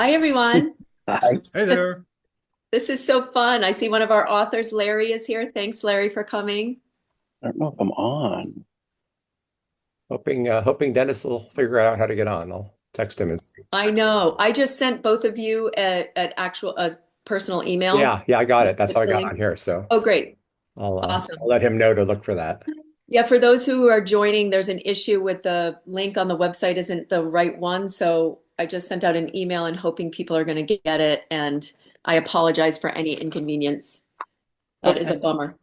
Hi, everyone. Hi. Hey there. This is so fun. I see one of our authors, Larry, is here. Thanks, Larry, for coming. I don't know if I'm on. Hoping Dennis will figure out how to get on. I'll text him and see. I know. I just sent both of you a personal email Yeah, I got it. That's with how I the got on link. here. So Oh, great. I'll Awesome. let him know to look for that. Yeah, for those who are joining, there's an issue with the link on the website isn't the right one. So I just sent out an email and hoping people are going to get it. And I apologize for any inconvenience. That is Okay, a I bummer.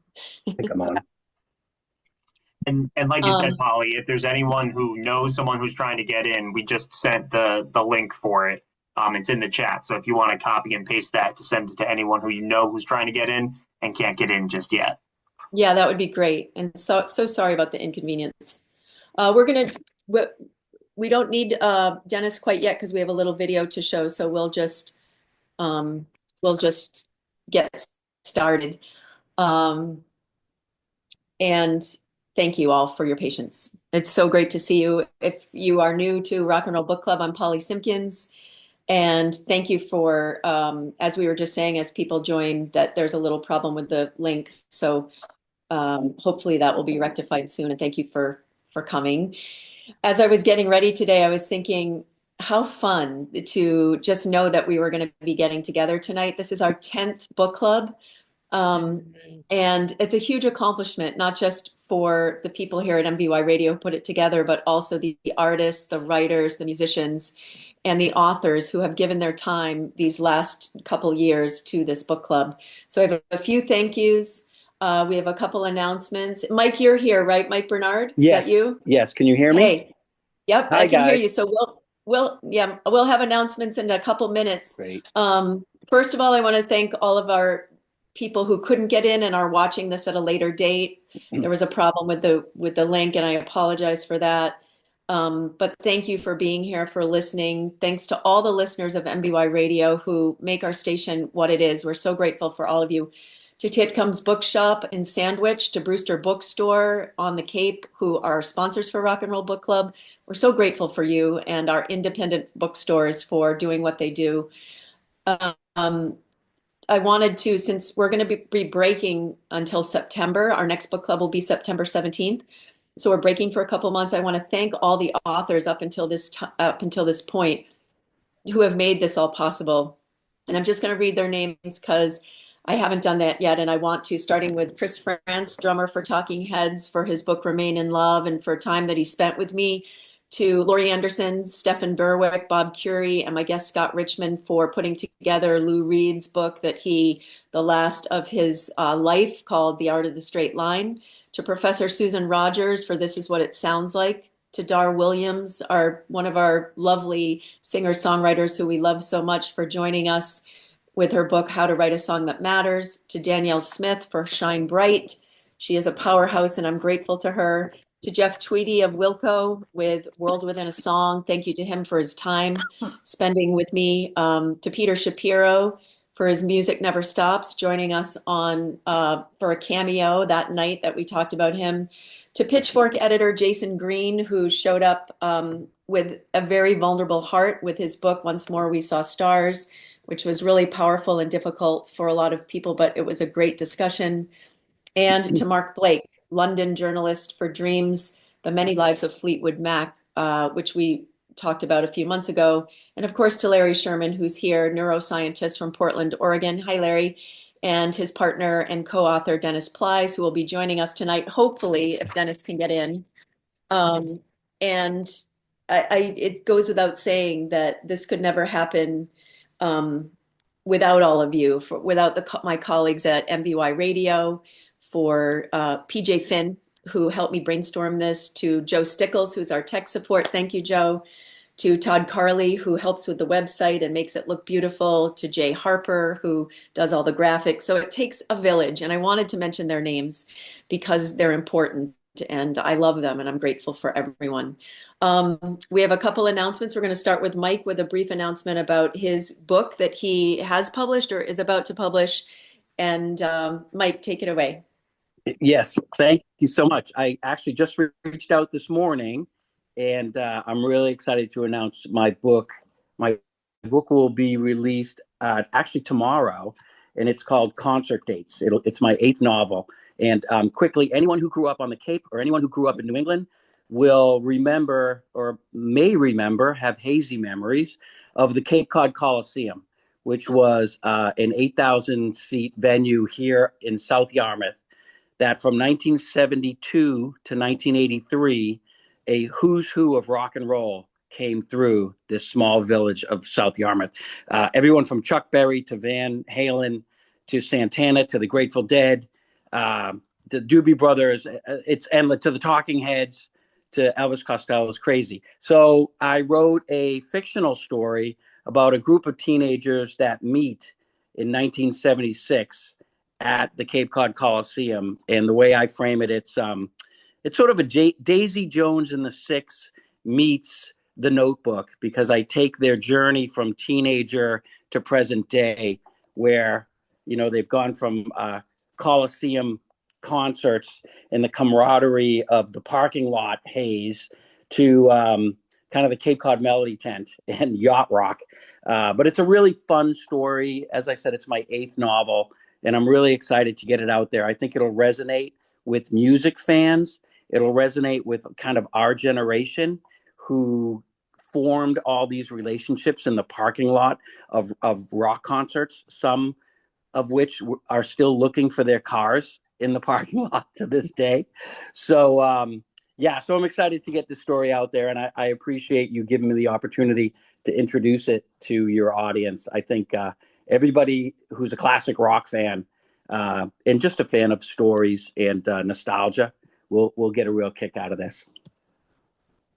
think I'm on. And like you said, Um, Polly, if there's anyone who knows someone who's trying to get in, we just sent the link for it. It's in the chat. So if you want to copy and paste that to send it to anyone who you know who's trying to get in and can't get in just yet. Yeah, that would be great. And so sorry about the inconvenience. We're gonna we, we don't need Dennis quite yet because we have a little video to show, so um we'll just get started. Um and thank you all for your patience. It's so great to see you. If you are new to Rock and Roll Book Club, I'm Polly Simpkins. And thank you for, as we were just saying, as people join, that there's a little problem with the link. So hopefully that will be rectified soon. And thank you for coming. As I was getting ready today, I was thinking how fun to just know that we were going to be getting together tonight. This is our 10th book club. Um, and it's a huge accomplishment, not just for the people here at MVY Radio who put it together, but also the artists, the writers, the musicians, and the authors who have given their time these last couple years to this book club. So I have a few thank yous. We have a couple announcements. Mike, you're here, right? Mike Bernard, is that Yes, you? yes. Can you hear me? Hey, yep, I Hi, can hear guys. you. So we'll have announcements in a couple minutes. Great. First of all, I want to thank all of our people who couldn't get in and are watching this at a later date. There was a problem with the link, and I apologize for that. But thank you for being here, for listening. Thanks to all the listeners of MBY Radio who make our station what it is. We're so grateful for all of you. To Titcomb's Bookshop in Sandwich, to Brewster Bookstore on the Cape, who are sponsors for Rock and Roll Book Club. We're so grateful for you and our independent bookstores for doing what they do. Um, I wanted to, since we're going to be breaking until September, our next book club will be September 17th. So we're breaking for a couple months. I want to thank all the authors up until this point who have made this all possible. And I'm just going to read their names because I haven't done that yet. And I want to, starting with Chris France, drummer for Talking Heads, for his book Remain in Love and for time that he spent with me, to Laurie Anderson, Stephen Berwick, Bob Curie, and my guest Scott Richmond for putting together Lou Reed's book the last of his life, called The Art of the Straight Line, to Professor Susan Rogers for This Is What It Sounds Like, to Dar Williams, one of our lovely singer-songwriters who we love so much, for joining us with her book How to Write a Song That Matters, to Danielle Smith for Shine Bright. She is a powerhouse and I'm grateful to her. To Jeff Tweedy of Wilco with World Within a Song. Thank you to him for his time spending with me. To Peter Shapiro for his Music Never Stops, joining us on for a cameo that night that we talked about him. To Pitchfork editor Jason Green, who showed up with a very vulnerable heart with his book Once More We Saw Stars, which was really powerful and difficult for a lot of people, but it was a great discussion. And to Mark Blake, London journalist for Dreams, The Many Lives of Fleetwood Mac, which we talked about a few months ago. And of course, to Larry Sherman, who's here, neuroscientist from Portland, Oregon. Hi, Larry. And his partner and co-author, Dennis Plies, who will be joining us tonight, hopefully, if Dennis can get in. Um, and it goes without saying that this could never happen um, without all of you, without my colleagues at MVY Radio, for PJ Finn, who helped me brainstorm this, to Joe Stickles, who's our tech support. Thank you, Joe. To Todd Carley, who helps with the website and makes it look beautiful. To Jay Harper, who does all the graphics. So it takes a village, and I wanted to mention their names because they're important and I love them and I'm grateful for everyone. We have a couple announcements. We're going to start with Mike with a brief announcement about his book that he has published or is about to publish. And Mike, take it away. Yes, thank you so much. I actually just reached out this morning, and I'm really excited to announce my book, my book will be released actually tomorrow, and it's called Concert Dates. It's my 8th novel. And quickly, anyone who grew up on the Cape or anyone who grew up in New England will remember, or may remember, have hazy memories of the Cape Cod Coliseum, which was an 8,000 seat venue here in South Yarmouth, that from 1972 to 1983, a who's who of rock and roll came through this small village of South Yarmouth. Everyone from Chuck Berry to Van Halen to Santana to the Grateful Dead, the Doobie Brothers, it's endless, to the Talking Heads, to Elvis Costello. Is crazy. So I wrote a fictional story about a group of teenagers that meet in 1976 at the Cape Cod Coliseum. And the way I frame it, it's sort of a Daisy Jones and the Six meets The Notebook, because I take their journey from teenager to present day, where, you know, they've gone from Coliseum concerts and the camaraderie of the parking lot haze to kind of the Cape Cod Melody Tent and yacht rock. But it's a really fun story. As I said, it's my 8th novel, and I'm really excited to get it out there. I think it'll resonate with music fans. It'll resonate with kind of our generation who formed all these relationships in the parking lot of rock concerts, some of which are still looking for their cars in the parking lot to this day. So, so I'm excited to get this story out there, and I appreciate you giving me the opportunity to introduce it to your audience. I think everybody who's a classic rock fan and just a fan of stories and nostalgia will get a real kick out of this.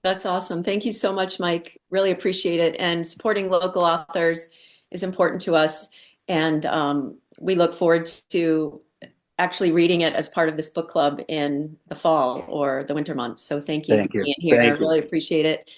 That's awesome. Thank you so much, Mike. Really appreciate it. And supporting local authors is important to us. And we look forward to actually reading it as part of this book club in the fall or the winter months. So thank you for being here. I really appreciate it.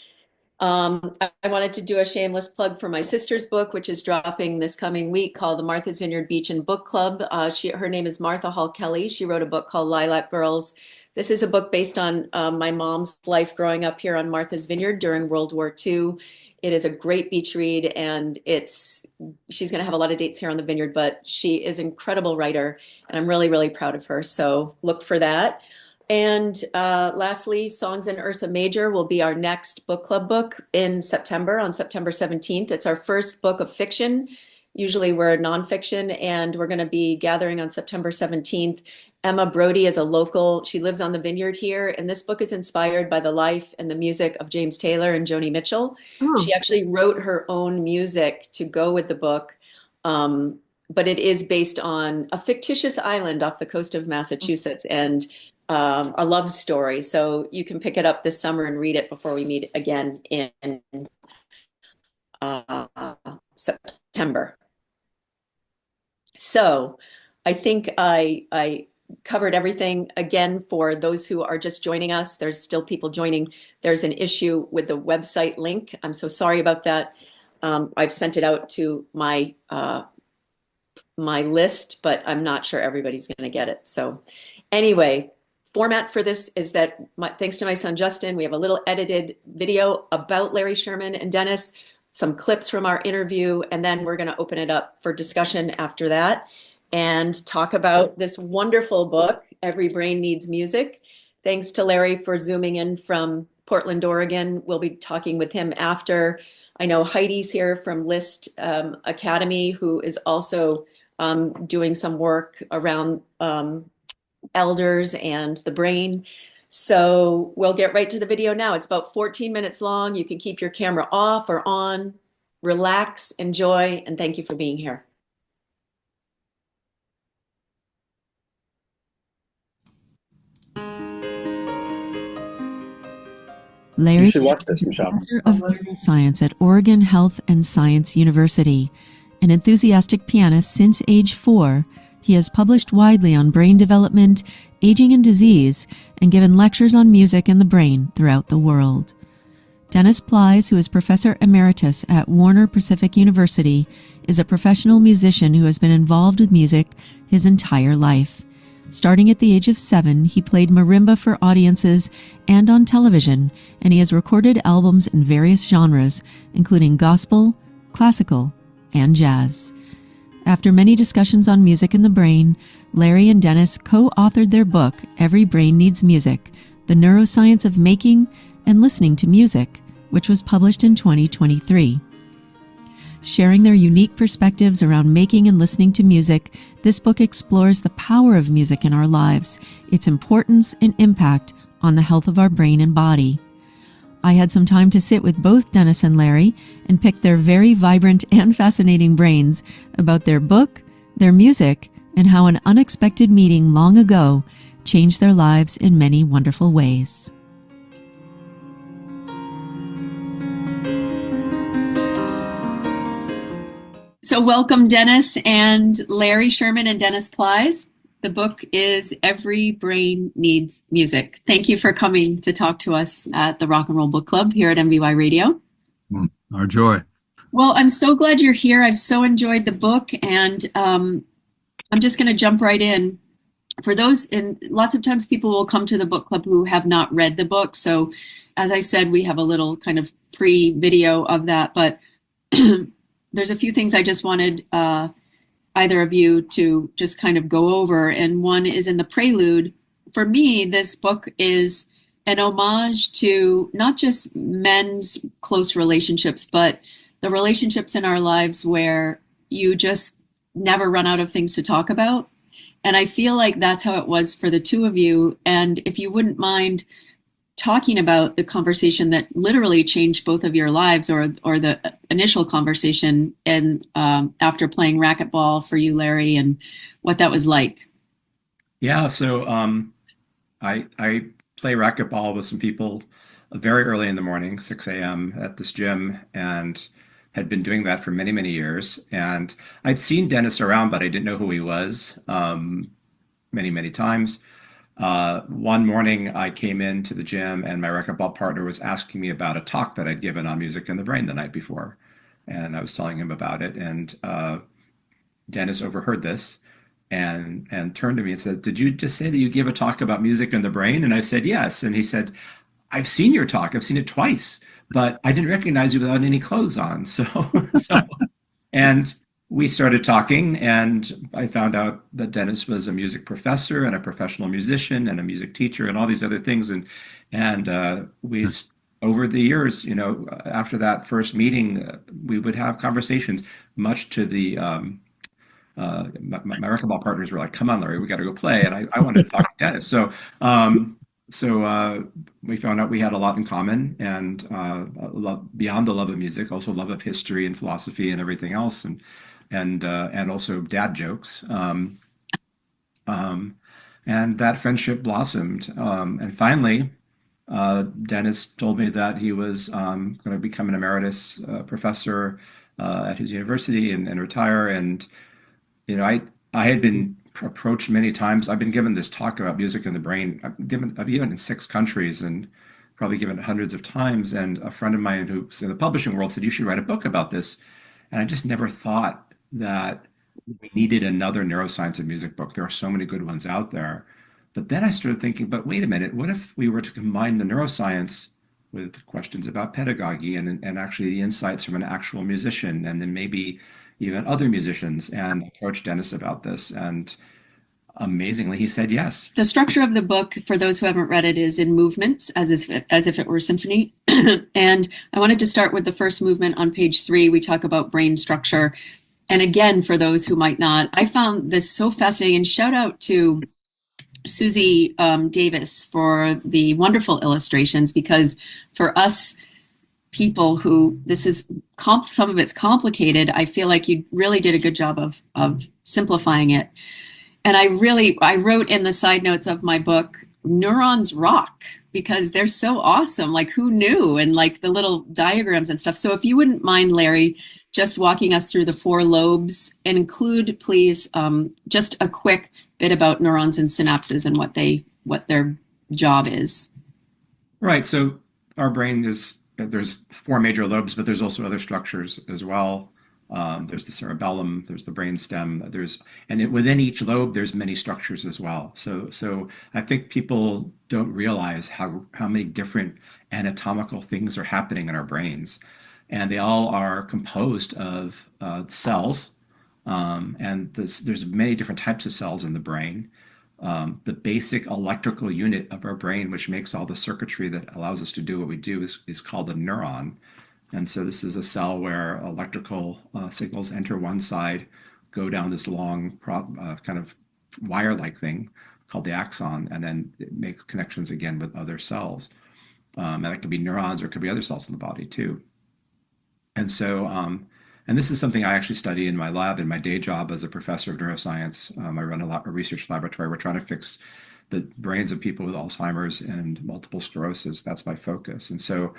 I wanted to do a shameless plug for my sister's book, which is dropping this coming week, called The Martha's Vineyard Beach and Book Club. Her name is Martha Hall Kelly. She wrote a book called Lilac Girls. This is a book based on my mom's life growing up here on Martha's Vineyard during World War II. It is a great beach read, and she's going to have a lot of dates here on the vineyard, but she is an incredible writer, and I'm really, really proud of her. So look for that. And lastly, Songs in Ursa Major will be our next book club book in September, on September 17th. It's our first book of fiction. Usually we're nonfiction, and we're going to be gathering on September 17th. Emma Brody is a local. She lives on the vineyard here, and this book is inspired by the life and the music of James Taylor and Joni Mitchell. Oh. She actually wrote her own music to go with the book, but it is based on a fictitious island off the coast of Massachusetts, and a love story. So you can pick it up this summer and read it before we meet again in September. So I think I covered everything. Again, for those who are just joining us, there's still people joining. There's an issue with the website link. I'm so sorry about that. I've sent it out to my list, but I'm not sure everybody's going to get it. So anyway, format for this is that thanks to my son Justin, we have a little edited video about Larry Sherman and Dennis, some clips from our interview, and then we're going to open it up for discussion after that and talk about this wonderful book, Every Brain Needs Music. Thanks to Larry for zooming in from Portland, Oregon. We'll be talking with him after. I know Heidi's here from List Academy, who is also doing some work around elders and the brain. So we'll get right to the video now. It's about 14 minutes long. You can keep your camera off or on, relax, enjoy, and thank you for being here. Larry You should watch this, is Michelle. professor of neuroscience at Oregon Health and Science University. An enthusiastic pianist since age 4, he has published widely on brain development, aging and disease, and given lectures on music and the brain throughout the world. Dennis Plies, who is Professor Emeritus at Warner Pacific University, is a professional musician who has been involved with music his entire life. Starting at the age of 7, he played marimba for audiences and on television, and he has recorded albums in various genres, including gospel, classical, and jazz. After many discussions on music in the brain, Larry and Dennis co-authored their book, Every Brain Needs Music, The Neuroscience of Making and Listening to Music, which was published in 2023. Sharing their unique perspectives around making and listening to music, this book explores the power of music in our lives, its importance and impact on the health of our brain and body. I had some time to sit with both Dennis and Larry and pick their very vibrant and fascinating brains about their book, their music, and how an unexpected meeting long ago changed their lives in many wonderful ways. So welcome, Dennis and Larry Sherman and Dennis Plies. The book is Every Brain Needs Music. Thank you for coming to talk to us at the Rock and Roll Book Club here at MVY Radio. Our joy. Well, I'm so glad you're here. I've so enjoyed the book, and I'm just going to jump right in. For those, and lots of times people will come to the book club who have not read the book. So as I said, we have a little kind of pre-video of that, but there's a few things I just wanted either of you to just kind of go over. And one is in the prelude. For me, this book is an homage to not just men's close relationships, but the relationships in our lives where you just never run out of things to talk about. And I feel like that's how it was for the two of you. And if you wouldn't mind talking about the conversation that literally changed both of your lives, or the initial conversation, and after playing racquetball for you, Larry, and what that was like. Yeah, so I play racquetball with some people very early in the morning, 6 a.m. at this gym, and had been doing that for many, many years. And I'd seen Dennis around, but I didn't know who he was many, many times. One morning I came into the gym and my racquetball partner was asking me about a talk that I'd given on music in the brain the night before. And I was telling him about it. And Dennis overheard this and turned to me and said, "Did you just say that you gave a talk about music in the brain?" And I said, "Yes." And he said, "I've seen your talk. I've seen it twice, but I didn't recognize you without any clothes on." And we started talking, and I found out that Dennis was a music professor and a professional musician and a music teacher and all these other things. And we, over the years, after that first meeting, we would have conversations, much to the my racquetball partners were like, "Come on, Larry, we got to go play." And I wanted to talk to Dennis. So we found out we had a lot in common, and beyond the love of music, also love of history and philosophy and everything else, and also dad jokes. And that friendship blossomed. And finally, Dennis told me that he was going to become an emeritus professor at his university and retire. And I had been approached many times. I've been given this talk about music in the brain. I've given in 6 countries and probably given it hundreds of times. And a friend of mine who's in the publishing world said, "You should write a book about this." And I just never thought that we needed another neuroscience of music book. There are so many good ones out there. But then I started thinking, but wait a minute, what if we were to combine the neuroscience with questions about pedagogy and actually the insights from an actual musician, and then maybe even other musicians, and approach Dennis about this. And amazingly, he said yes. The structure of the book, for those who haven't read it, is in movements, as if it were a symphony. And I wanted to start with the first movement on page 3. We talk about brain structure. And again, for those who might not, I found this so fascinating. And shout out to Susie Davis for the wonderful illustrations, because for us people who this is some of it's complicated, I feel like you really did a good job of simplifying it. And I wrote in the side notes of my book, neurons rock, because they're so awesome. Like, who knew? And like the little diagrams and stuff. So if you wouldn't mind, Larry, just walking us through the 4 lobes, and include, please, just a quick bit about neurons and synapses and what their job is. Right. So our brain there's 4 major lobes, but there's also other structures as well. There's the cerebellum, there's the brainstem, within each lobe, there's many structures as well. So I think people don't realize how many different anatomical things are happening in our brains. and they all are composed of cells. And there's many different types of cells in the brain. The basic electrical unit of our brain, which makes all the circuitry that allows us to do what we do, is called a neuron. And so this is a cell where electrical signals enter one side, go down this long kind of wire-like thing called the axon, and then it makes connections again with other cells. And that could be neurons or it could be other cells in the body too. And so, and this is something I actually study in my lab, in my day job as a professor of neuroscience. I run a research laboratory. We're trying to fix the brains of people with Alzheimer's and multiple sclerosis. That's my focus. And so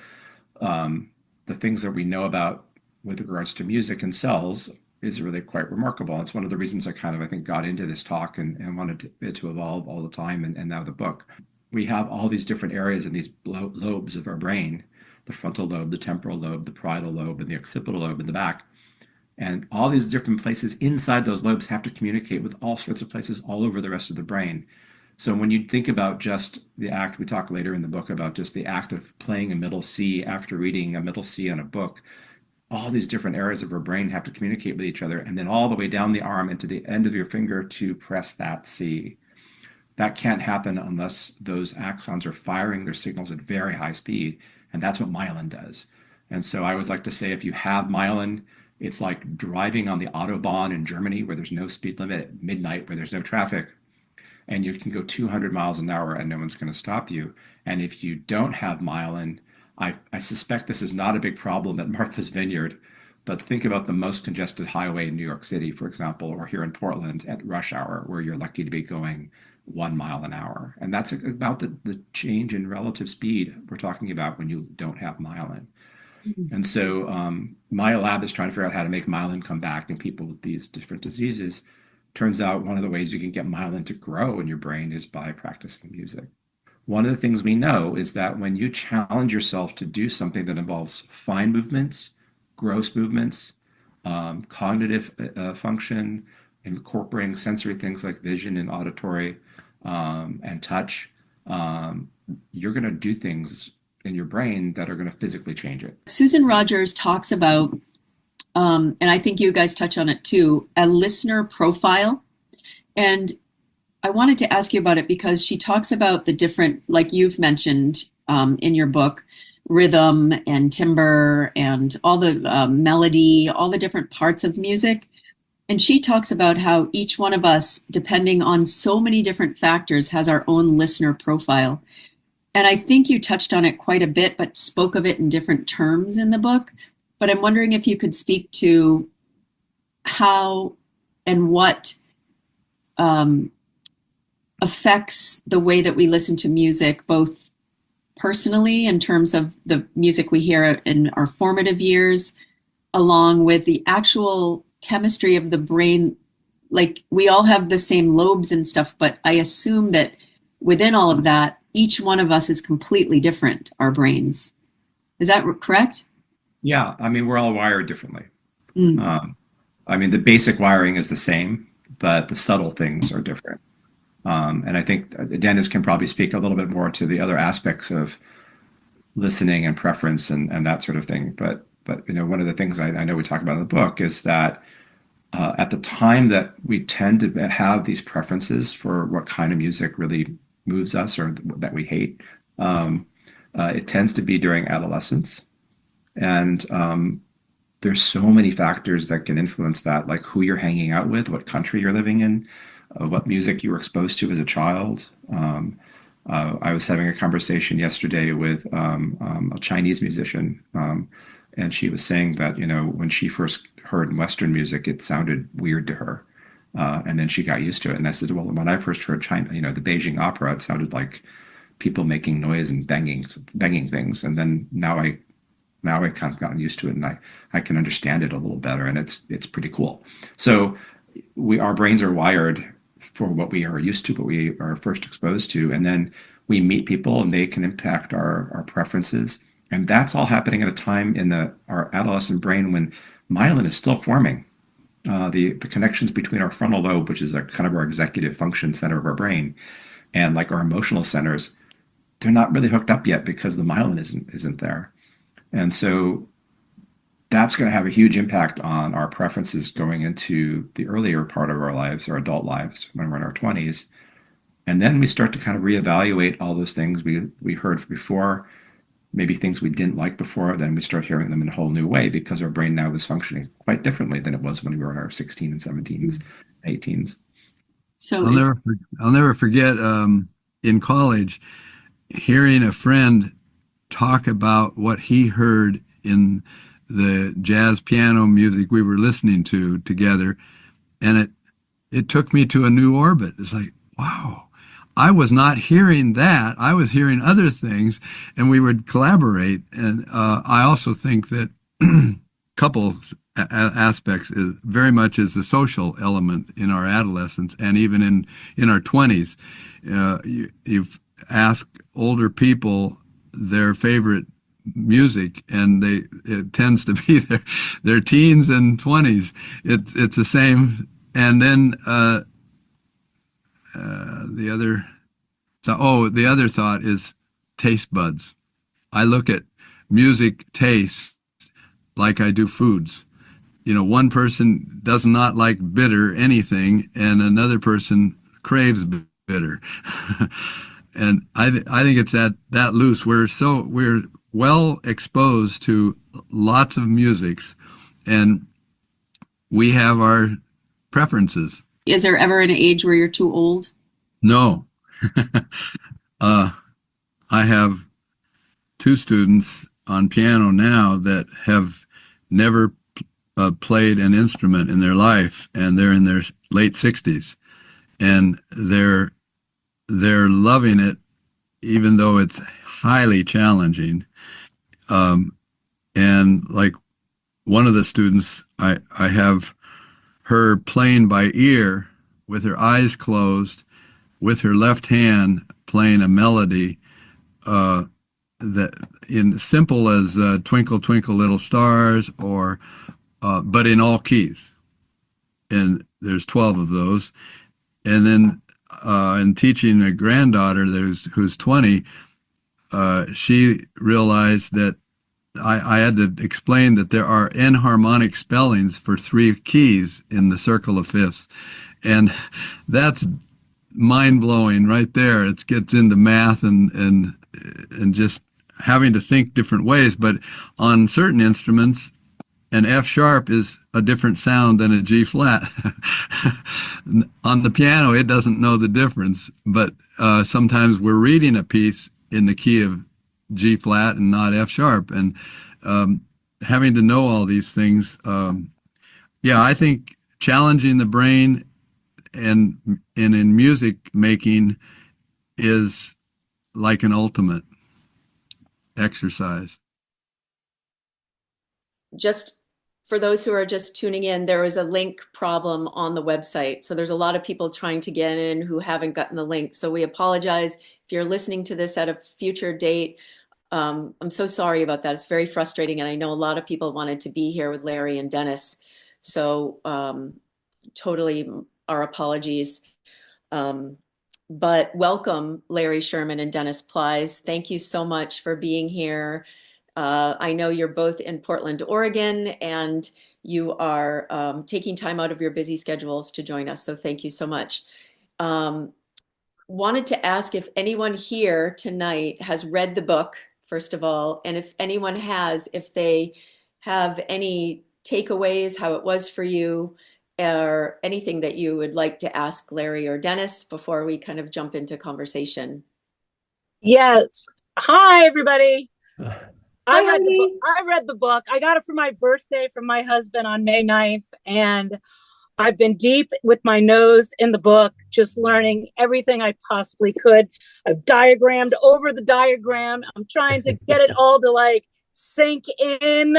the things that we know about with regards to music and cells is really quite remarkable. It's one of the reasons I think, got into this talk and wanted it to evolve all the time, and now the book. We have all these different areas in these lobes of our brain, the frontal lobe, the temporal lobe, the parietal lobe, and the occipital lobe in the back. And all these different places inside those lobes have to communicate with all sorts of places all over the rest of the brain. So when you think about just the act, we talk later in the book about just the act of playing a middle C after reading a middle C on a book, all these different areas of our brain have to communicate with each other, and then all the way down the arm into the end of your finger to press that C. That can't happen unless those axons are firing their signals at very high speed, and that's what myelin does. And so I always like to say, if you have myelin, it's like driving on the Autobahn in Germany where there's no speed limit at midnight, where there's no traffic, and you can go 200 miles an hour and no one's going to stop you. And if you don't have myelin, I suspect this is not a big problem at Martha's Vineyard, but think about the most congested highway in New York City, for example, or here in Portland at rush hour, where you're lucky to be going 1 mile an hour. And that's about the change in relative speed we're talking about when you don't have myelin. Mm-hmm. And so my lab is trying to figure out how to make myelin come back in people with these different diseases. Turns out one of the ways you can get myelin to grow in your brain is by practicing music. One of the things we know is that when you challenge yourself to do something that involves fine movements, gross movements, cognitive function, incorporating sensory things like vision and auditory and touch, you're going to do things in your brain that are going to physically change it. Susan Rogers talks about, and I think you guys touch on it too, a listener profile. And I wanted to ask you about it because she talks about the different, like you've mentioned in your book, rhythm and timbre and all the melody, all the different parts of music. And she talks about how each one of us, depending on so many different factors, has our own listener profile. And I think you touched on it quite a bit, but spoke of it in different terms in the book. But I'm wondering if you could speak to how and what affects the way that we listen to music, both personally in terms of the music we hear in our formative years, along with the actual chemistry of the brain. Like, we all have the same lobes and stuff, but I assume that within all of that, each one of us is completely different, our brains. Is that correct? Yeah, I mean, we're all wired differently. I mean, the basic wiring is the same, but the subtle things are different. And I think Dennis can probably speak a little bit more to the other aspects of listening and preference and that sort of thing. But you know, one of the things I know we talk about in the book is that at the time that we tend to have these preferences for what kind of music really moves us or that we hate, it tends to be during adolescence. And there's so many factors that can influence that, like who you're hanging out with, what country you're living in, what music you were exposed to as a child. I was having a conversation yesterday with a Chinese musician, and she was saying that, you know, when she first heard Western music, it sounded weird to her. And then she got used to it. And I said, well, when I first heard China, you know, the Beijing opera, it sounded like people making noise and banging things. And then now I kind of gotten used to it, and I can understand it a little better, and it's pretty cool. So our brains are wired for what we are used to, what we are first exposed to, and then we meet people and they can impact our preferences. And that's all happening at a time in our adolescent brain when myelin is still forming. The connections between our frontal lobe, which is kind of our executive function center of our brain, and like our emotional centers, they're not really hooked up yet because the myelin isn't there. And so that's going to have a huge impact on our preferences going into the earlier part of our lives, our adult lives, when we're in our 20s. And then we start to kind of reevaluate all those things we heard before, maybe things we didn't like before. Then we start hearing them in a whole new way because our brain now is functioning quite differently than it was when we were in our 16 and 17s, 18s. So I'll never forget in college hearing a friend talk about what he heard in the jazz piano music we were listening to together, and it took me to a new orbit. It's like, wow, I was not hearing that. I was hearing other things, and we would collaborate. And I also think that couple aspects is very much is the social element in our adolescence and even in our 20s. You've asked older people their favorite music, and it tends to be their teens and 20s. It's the same. And then the other thought is taste buds. I look at music taste like I do foods. One person does not like bitter anything, and another person craves bitter. And I think it's that loose. We're well exposed to lots of musics, and we have our preferences. is there ever an age where you're too old? No. I have two students on piano now that have never played an instrument in their life, and they're in their late 60s, and they're loving it, even though it's highly challenging. And like one of the students, I have her playing by ear with her eyes closed, with her left hand playing a melody that in simple as Twinkle Twinkle Little Stars, or but in all keys. And there's 12 of those. And then in teaching a granddaughter who's 20, she realized that I had to explain that there are enharmonic spellings for 3 keys in the circle of fifths. And that's mind-blowing right there. It gets into math and just having to think different ways. But on certain instruments, an F sharp is a different sound than a G flat. On the piano, it doesn't know the difference. But sometimes we're reading a piece in the key of G flat and not F sharp. And having to know all these things, I think challenging the brain and in music making is like an ultimate exercise. Just for those who are just tuning in, there is a link problem on the website. So there's a lot of people trying to get in who haven't gotten the link. So we apologize if you're listening to this at a future date. I'm so sorry about that. It's very frustrating. And I know a lot of people wanted to be here with Larry and Dennis. So totally our apologies. But welcome, Larry Sherman and Dennis Plies. Thank you so much for being here. I know you're both in Portland, Oregon, and you are taking time out of your busy schedules to join us. So thank you so much. Wanted to ask if anyone here tonight has read the book, first of all, and if anyone has, if they have any takeaways, how it was for you, or anything that you would like to ask Larry or Dennis before we kind of jump into conversation. Yes. Hi, everybody. Hi, I read the book. I got it for my birthday from my husband on May 9th. And I've been deep with my nose in the book, just learning everything I possibly could. I've diagrammed over the diagram. I'm trying to get it all to like sink in.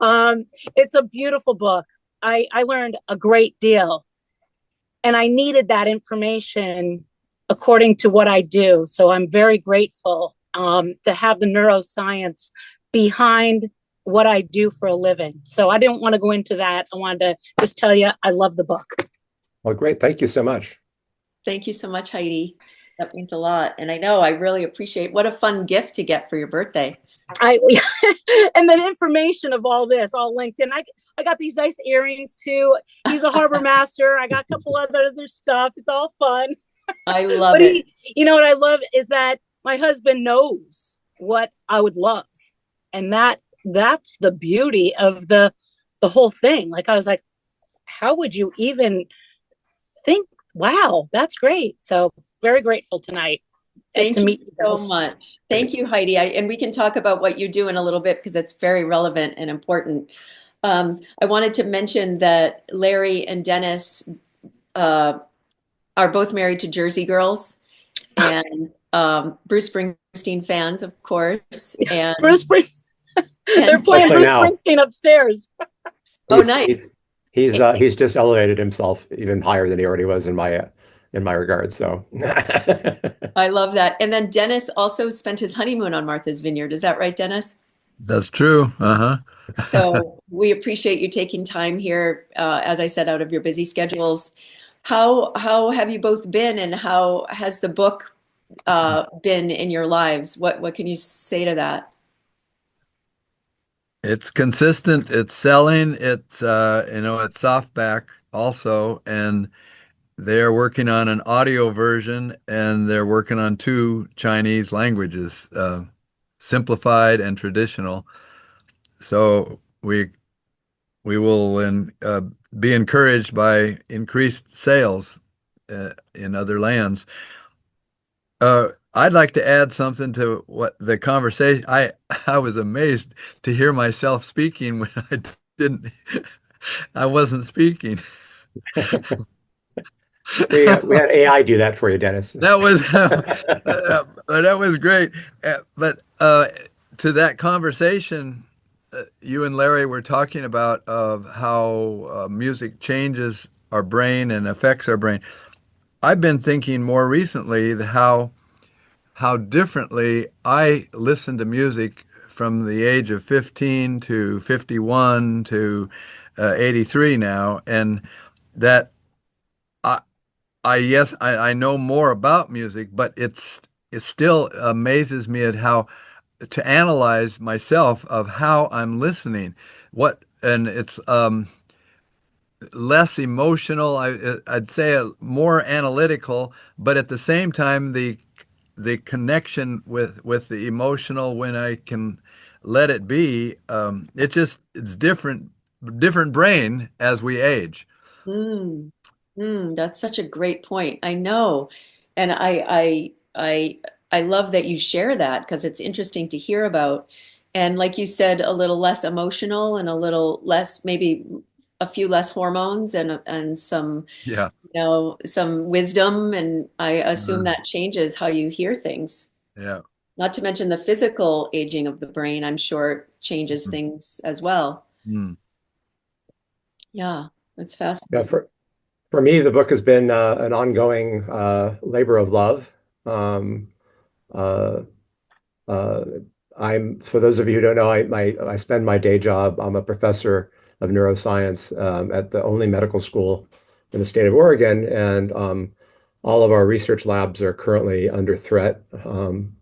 It's a beautiful book. I learned a great deal, and I needed that information according to what I do. So I'm very grateful to have the neuroscience behind what I do for a living. So I didn't want to go into that. I wanted to just tell you I love the book. Well, great. Thank you so much. Thank you so much, Heidi. That means a lot. And I know I really appreciate what a fun gift to get for your birthday. I and the information of all this all linked in. I got these nice earrings too. He's a harbor master. I got a couple other stuff. It's all fun. I love But it. you know what I love is that my husband knows what I would love, and that's the beauty of the whole thing. Like I was like, how would you even think? Wow, that's great. So very grateful tonight Thank to you meet you so guys. much. Thank you, Heidi. And we can talk about what you do in a little bit because it's very relevant and important. I wanted to mention that Larry and Dennis uh, are both married to Jersey girls and Bruce Springsteen fans, of course. And Bruce Springsteen. They're and playing Especially Bruce now. Springsteen upstairs. oh, He's nice. he's just elevated himself even higher than he already was in my regard. So I love that. And then Dennis also spent his honeymoon on Martha's Vineyard. Is that right, Dennis? That's true. Uh-huh. So we appreciate you taking time here, as I said, out of your busy schedules. How have you both been, and how has the book been in your lives? What can you say to that? It's consistent. It's selling. It's it's softback also, and they're working on an audio version, and they're working on two Chinese languages, simplified and traditional. So we will be encouraged by increased sales in other lands. I'd like to add something to what the conversation. I was amazed to hear myself speaking when I didn't. I wasn't speaking. we had AI do that for you, Dennis. That was that was great. But to that conversation, you and Larry were talking about of how music changes our brain and affects our brain. I've been thinking more recently how differently I listen to music from the age of 15 to 51 to 83 now, and that I I know more about music, but it still amazes me at how to analyze myself of how I'm listening. What and it's less emotional. I'd say more analytical, but at the same time, the connection with the emotional when I can let it be. It's different brain as we age. Mm, that's such a great point. I know. And I love that you share that because it's interesting to hear about. And like you said, a little less emotional and a little less, maybe a few less hormones and some, Yeah. some wisdom. And I assume Uh, that changes how you hear things. yeah. Not to mention the physical aging of the brain, I'm sure changes things as well. Mm. Yeah, that's Yeah, fascinating. for me, the book has been an ongoing labor of love. Um, uh, uh, for those of you who don't know, I spend my day job. I'm a professor of neuroscience at the only medical school in the state of Oregon, and all of our research labs are currently under threat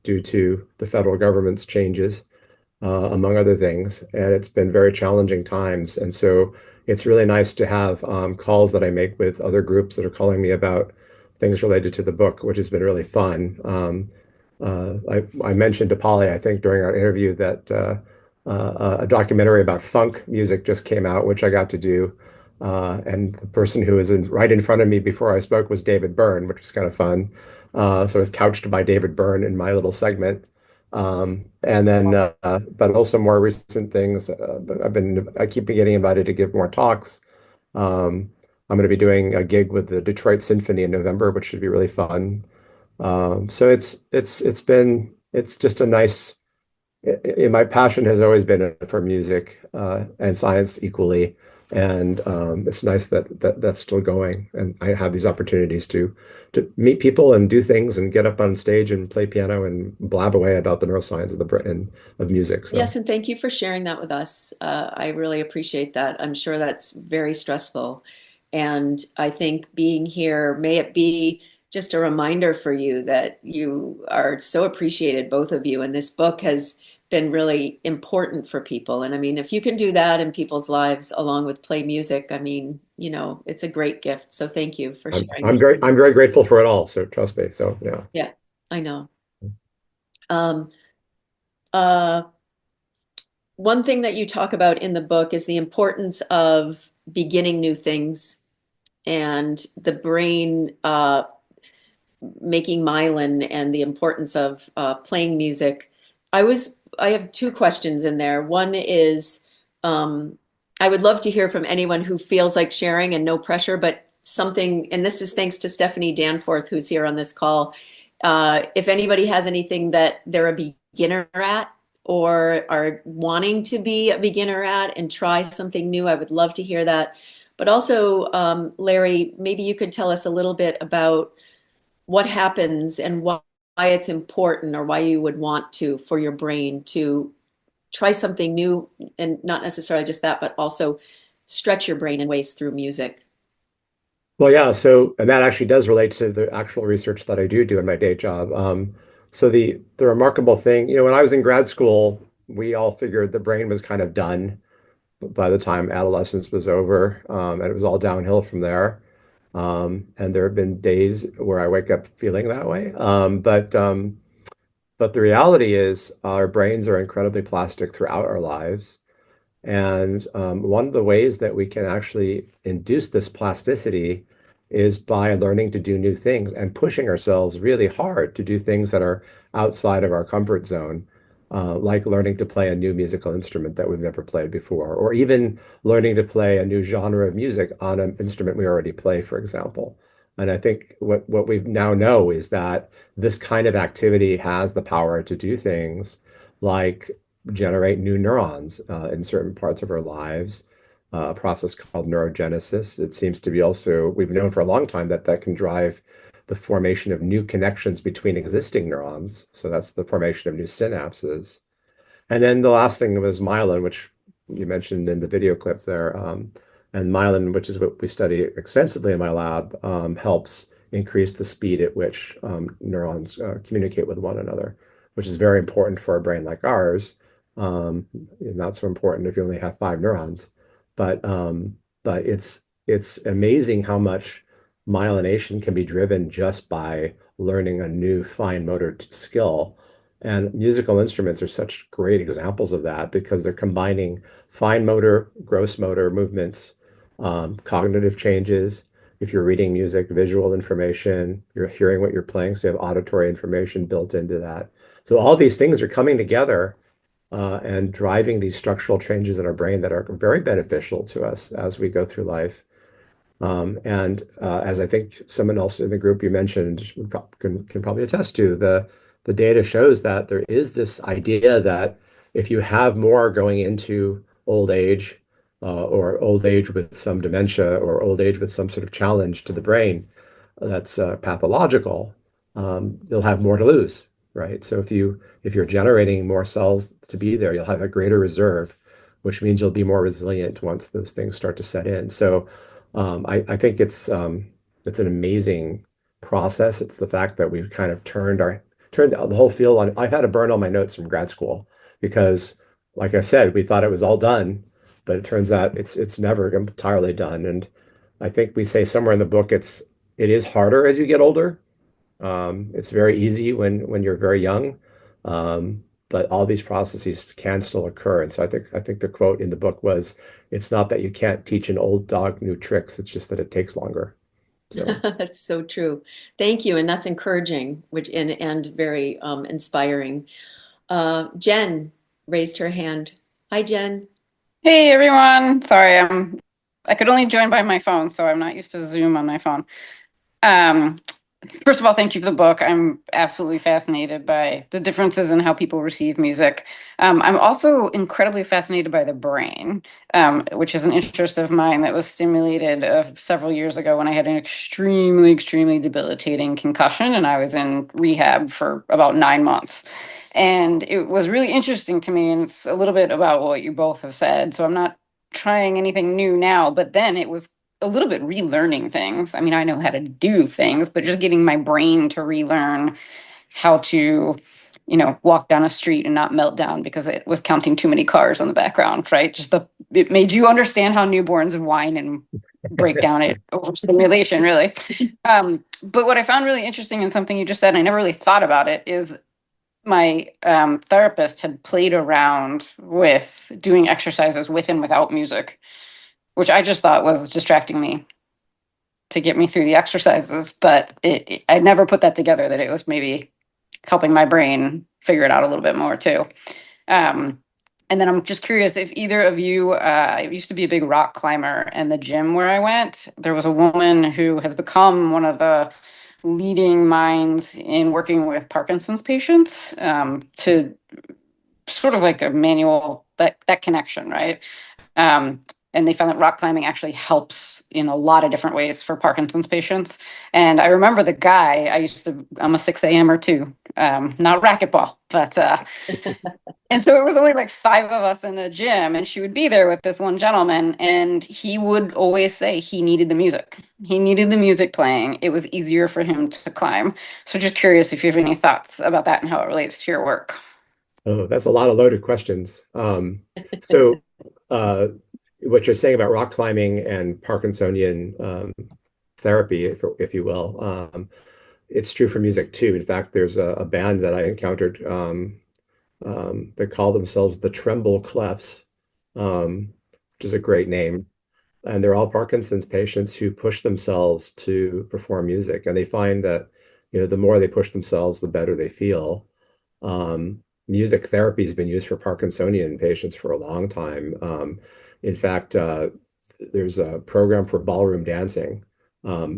due to the federal government's changes, among other things. And it's been very challenging times. And so it's really nice to have calls that I make with other groups that are calling me about things related to the book, which has been really fun. I mentioned to Polly, I think, during our interview that a documentary about funk music just came out, which I got to do. And the person who was right in front of me before I spoke was David Byrne, which was kind of fun. So I was couched by David Byrne in my little segment. And then, but also more recent things. I keep getting invited to give more talks. I'm going to be doing a gig with the Detroit Symphony in November, which should be really fun. So it's just a nice. My passion has always been for music and science equally, and it's nice that that's still going. And I have these opportunities to meet people and do things and get up on stage and play piano and blab away about the neuroscience of the brain of music. So Yes, and thank you for sharing that with us. I really appreciate that. I'm sure that's very stressful. And I think being here, may it be just a reminder for you that you are so appreciated, both of you. And this book has been really important for people. And I mean, if you can do that in people's lives along with play music, I mean, it's a great gift. So thank you for sharing that. I'm very grateful for it all. So trust me. So yeah. Yeah, I know. Um, uh, One thing that you talk about in the book is the importance of beginning new things and the brain making myelin and the importance of playing music. I have two questions in there. One is I would love to hear from anyone who feels like sharing and no pressure, but something, and this is thanks to Stephanie Danforth, who's here on this call. If anybody has anything that they're a beginner at or are wanting to be a beginner at and try something new, I would love to hear that. But also, Larry, maybe you could tell us a little bit about what happens and why it's important or why you would want to for your brain to try something new, and not necessarily just that, but also stretch your brain in ways through music. Well, yeah. So, and that actually does relate to the actual research that I do in my day job. So the remarkable thing, when I was in grad school, we all figured the brain was kind of done by the time adolescence was over, and it was all downhill from there. And there have been days where I wake up feeling that way. But the reality is, our brains are incredibly plastic throughout our lives. And one of the ways that we can actually induce this plasticity is by learning to do new things and pushing ourselves really hard to do things that are outside of our comfort zone, like learning to play a new musical instrument that we've never played before, or even learning to play a new genre of music on an instrument we already play, for example. And I think what we now know is that this kind of activity has the power to do things like generate new neurons in certain parts of our lives, a process called neurogenesis. It seems to be also, we've known for a long time that that can drive the formation of new connections between existing neurons. So that's the formation of new synapses. And then the last thing was myelin, which you mentioned in the video clip there. And myelin, which is what we study extensively in my lab, helps increase the speed at which neurons communicate with one another, which is very important for a brain like ours. Not so important if you only have 5 neurons, but it's amazing how much myelination can be driven just by learning a new fine motor skill. And musical instruments are such great examples of that because they're combining fine motor, gross motor movements, cognitive changes. If you're reading music, visual information, you're hearing what you're playing, so you have auditory information built into that. So all these things are coming together and driving these structural changes in our brain that are very beneficial to us as we go through life. And as I think someone else in the group you mentioned can probably attest to, the data shows that there is this idea that if you have more going into old age, or old age with some dementia, or old age with some sort of challenge to the brain that's pathological, you'll have more to lose, right? So if you're generating more cells to be there, you'll have a greater reserve, which means you'll be more resilient once those things start to set in. So I think it's an amazing process. It's the fact that we've kind of turned the whole field on. I've had to burn all my notes from grad school because, like I said, we thought it was all done, but it turns out it's never entirely done. And I think we say somewhere in the book it is harder as you get older. It's very easy when you're very young, but all these processes can still occur. And so I think the quote in the book was, "It's not that you can't teach an old dog new tricks; it's just that it takes longer." So That's so true. Thank you, and that's encouraging, which and very inspiring. Jen raised her hand. Hi, Jen. Hey everyone. Sorry, I could only join by my phone, so I'm not used to Zoom on my phone. Um, First of all, thank you for the book. I'm absolutely fascinated by the differences in how people receive music. I'm also incredibly fascinated by the brain, which is an interest of mine that was stimulated several years ago when I had an extremely, extremely debilitating concussion, and I was in rehab for about 9 months. And it was really interesting to me, and it's a little bit about what you both have said. So I'm not trying anything new now, but then it was a little bit relearning things. I mean, I know how to do things, but just getting my brain to relearn how to walk down a street and not melt down because it was counting too many cars on the background, right? It made you understand how newborns whine and break down at overstimulation, really. But what I found really interesting and something you just said, and I never really thought about it, is my therapist had played around with doing exercises with and without music, which I just thought was distracting me to get me through the exercises. But I never put that together, that it was maybe helping my brain figure it out a little bit more too. And then I'm just curious if either of you, I used to be a big rock climber, and the gym where I went, there was a woman who has become one of the leading minds in working with Parkinson's patients, to sort of like a manual, that connection, right? And they found that rock climbing actually helps in a lot of different ways for Parkinson's patients. And I remember the guy, I'm a 6 a.m.er too, not racquetball, but, and so it was only like 5 of us in the gym, and she would be there with this one gentleman, and he would always say he needed the music. He needed the music playing. It was easier for him to climb. So just curious if you have any thoughts about that and how it relates to your work. Oh, that's a lot of loaded questions. So what you're saying about rock climbing and Parkinsonian therapy, if you will, it's true for music too. In fact, there's a band that I encountered. They call themselves the Tremble Clefs, which is a great name. And they're all Parkinson's patients who push themselves to perform music. And they find that, the more they push themselves, the better they feel. Music therapy has been used for Parkinsonian patients for a long time. In fact, there's a program for ballroom dancing,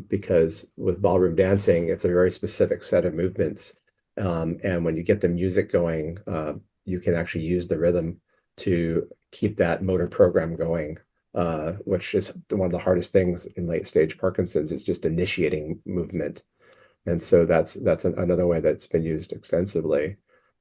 because with ballroom dancing, it's a very specific set of movements. And when you get the music going, you can actually use the rhythm to keep that motor program going, which is one of the hardest things in late stage Parkinson's, is just initiating movement. And so that's another way that's been used extensively.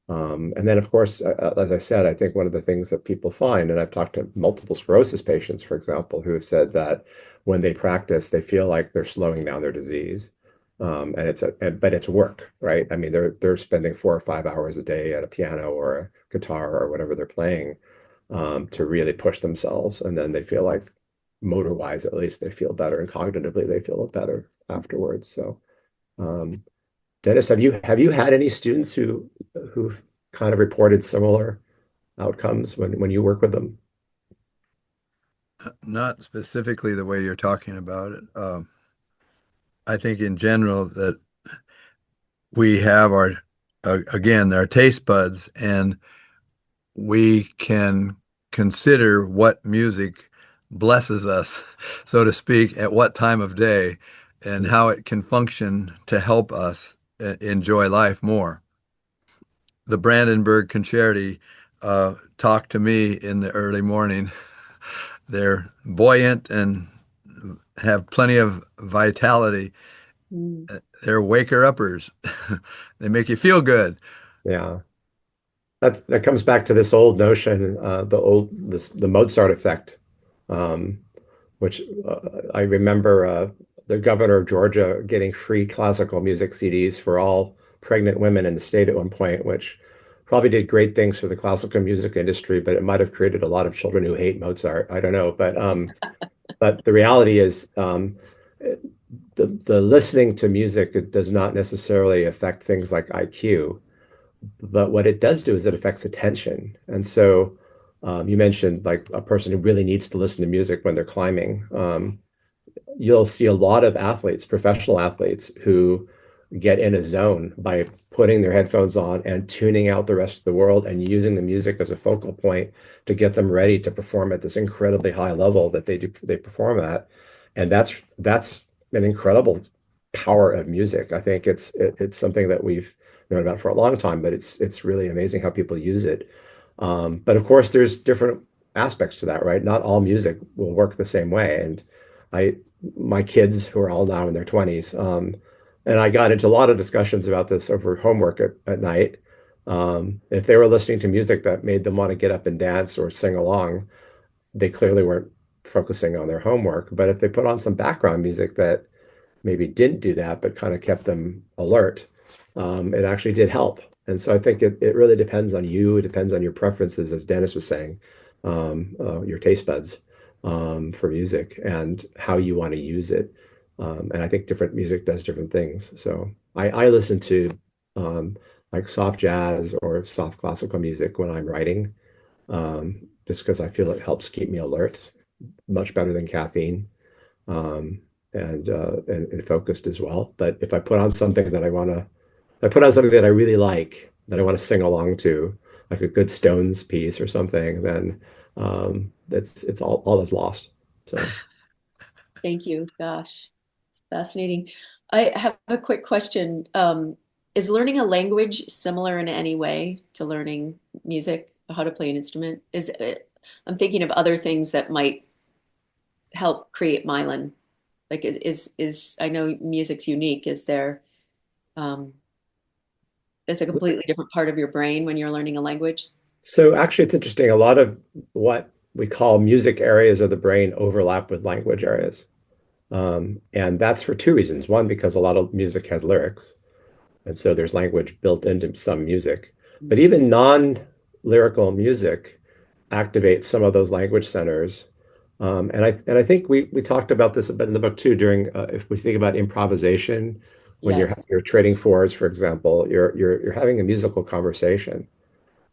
And then, of course, as I said, I think one of the things that people find, and I've talked to multiple sclerosis patients, for example, who have said that when they practice, they feel like they're slowing down their disease. But it's work, right? I mean, they're spending 4 or 5 hours a day at a piano or a guitar or whatever they're playing, to really push themselves, and then they feel like, motor-wise, at least, they feel better, and cognitively, they feel better afterwards. So, Dennis, have you had any students who've kind of reported similar outcomes when you work with them? Not specifically the way you're talking about it. I think in general that we have our taste buds, and we can consider what music blesses us, so to speak, at what time of day, and how it can function to help us enjoy life more. The Brandenburg Concerti talk to me in the early morning. They're buoyant and have plenty of vitality. They're waker-uppers. They make you feel good. Yeah. That comes back to this old notion, the Mozart effect, which I remember the governor of Georgia getting free classical music CDs for all pregnant women in the state at one point, which probably did great things for the classical music industry, but it might have created a lot of children who hate Mozart. I don't know, but the reality is, the listening to music does not necessarily affect things like IQ. But what it does do is it affects attention. And so you mentioned like a person who really needs to listen to music when they're climbing. You'll see a lot of athletes, professional athletes, who get in a zone by putting their headphones on and tuning out the rest of the world and using the music as a focal point to get them ready to perform at this incredibly high level that they perform at. And that's an incredible power of music. I think it's something that we've known about for a long time, but it's really amazing how people use it. But of course, there's different aspects to that, right? Not all music will work the same way. And my kids, who are all now in their 20s, and I got into a lot of discussions about this over homework at night. If they were listening to music that made them want to get up and dance or sing along, they clearly weren't focusing on their homework. But if they put on some background music that maybe didn't do that, but kind of kept them alert, it actually did help. And so I think it really depends on you. It depends on your preferences, as Dennis was saying, your taste buds for music and how you want to use it. And I think different music does different things. So I listen to um, like soft jazz or soft classical music when I'm writing, just because I feel it helps keep me alert much better than caffeine, um, and focused as well. But if I put on something that I put on something that I really like, that I want to sing along to, like a good Stones piece or something, then it's all is lost. So Thank you. Gosh, it's fascinating. I have a quick question. Is learning a language similar in any way to learning music, how to play an instrument? I'm thinking of other things that might help create myelin. Like I know music's unique. Um, is a completely different part of your brain when you're learning a language? so actually, it's interesting. A lot of what we call music areas of the brain overlap with language areas. And that's for two reasons. One, because a lot of music has lyrics. And so there's language built into some music. But even non-lyrical music activates some of those language centers. And I think we talked about this a bit in the book too. During if we think about improvisation, when Yes. you're trading fours, for example, you're having a musical conversation.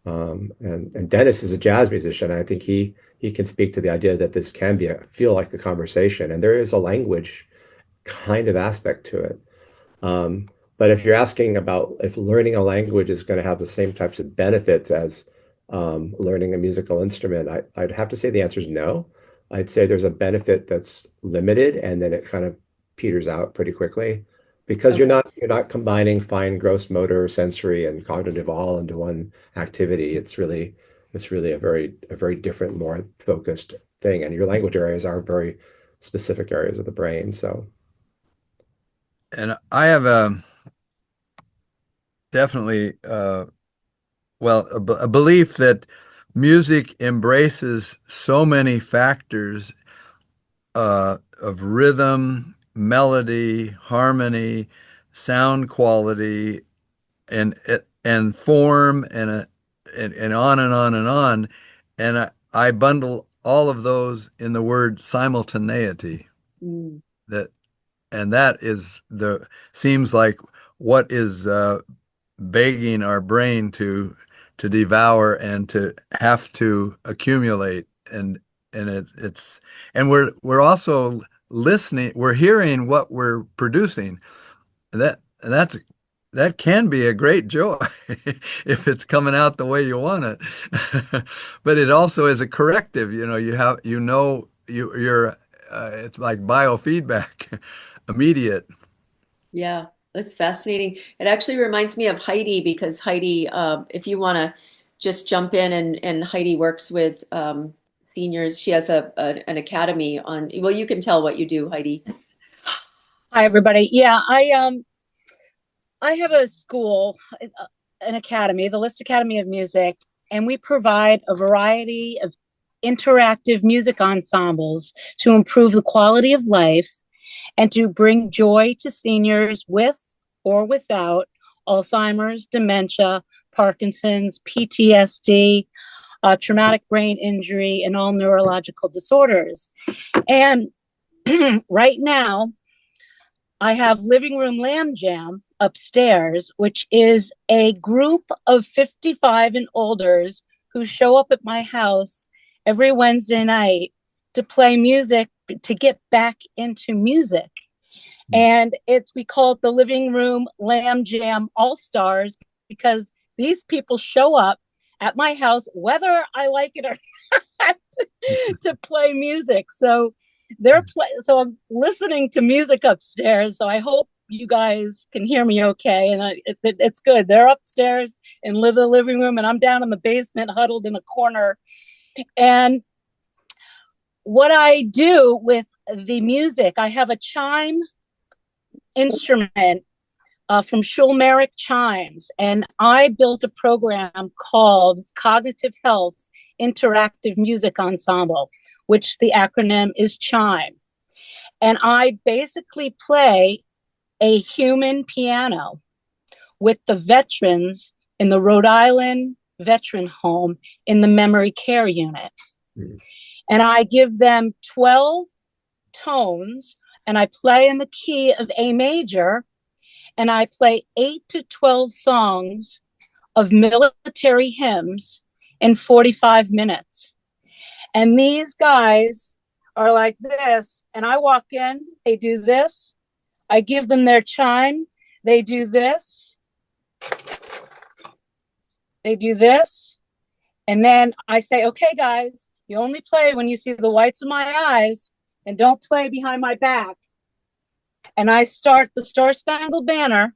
And Dennis is a jazz musician. I think he can speak to the idea that this can feel like a conversation, and there is a language kind of aspect to it. Um, but if you're asking about if learning a language is going to have the same types of benefits as learning a musical instrument, I'd have to say the answer is no. I'd say there's a benefit that's limited, and then it kind of peters out pretty quickly because Okay. you're not combining fine, gross motor, sensory, and cognitive all into one activity. It's really a very different, more focused thing. And your language areas are very specific areas of the brain. So. And I have a definitely a belief that music embraces so many factors of rhythm, melody, harmony, sound quality, and form, and on and on and on. And I bundle all of those in the word simultaneity. Mm. That and that is the seems like what is begging our brain to devour and to have to accumulate, and it's and we're also listening, we're hearing what we're producing, and that can be a great joy if it's coming out the way you want it. But it also is a corrective. You're it's like biofeedback, immediate. Yeah, that's fascinating. It actually reminds me of Heidi because Heidi, if you want to just jump in and Heidi works with seniors. She has an academy on, well, you can tell what you do, Heidi. Hi, everybody. Yeah, I have a school, an academy, the List Academy of Music, and we provide a variety of interactive music ensembles to improve the quality of life and to bring joy to seniors with or without Alzheimer's, dementia, Parkinson's, PTSD, traumatic brain injury, and all neurological disorders. And right now, I have Living Room Lamb Jam upstairs, which is a group of 55 and olders who show up at my house every Wednesday night to play music, to get back into music. And we call it the Living Room Lamb Jam All Stars because these people show up at my house, whether I like it or not, to play music. So so I'm listening to music upstairs. So I hope you guys can hear me okay. And it's good. They're upstairs in the living room, and I'm down in the basement, huddled in a corner. And what I do with the music, I have a chime instrument from Schulmerich Chimes, and I built a program called Cognitive Health Interactive Music Ensemble, which the acronym is CHIME. And I basically play a human piano with the veterans in the Rhode Island Veteran Home in the memory care unit. And I give them 12 tones, and I play in the key of A major, and I play 8 to 12 songs of military hymns in 45 minutes. And these guys are like this, and I walk in, they do this, I give them their chime, they do this, they do this, and then I say, okay, guys, you only play when you see the whites of my eyes, and don't play behind my back. And I start the Star Spangled Banner,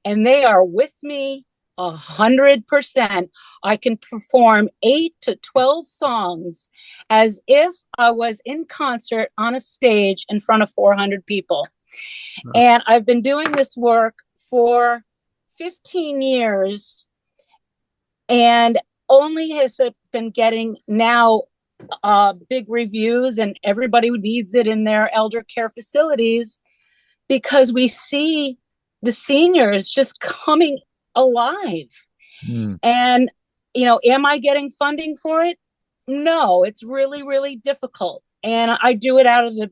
and they are with me 100%. I can perform 8 to 12 songs as if I was in concert on a stage in front of 400 people. And I've been doing this work for 15 years, and only has it been getting now big reviews, and everybody who needs it in their elder care facilities, because we see the seniors just coming alive. And, am I getting funding for it? No, it's really, really difficult. And I do it out of the,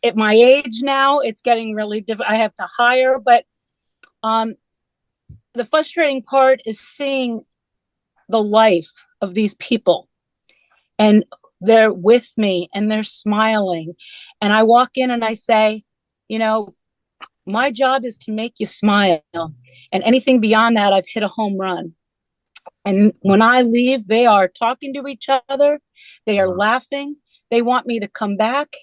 at my age now, it's getting really difficult. I have to hire, but the frustrating part is seeing the life of these people, and they're with me and they're smiling. And I walk in and I say, my job is to make you smile. And anything beyond that, I've hit a home run. And when I leave, they are talking to each other. They are laughing. They want me to come back.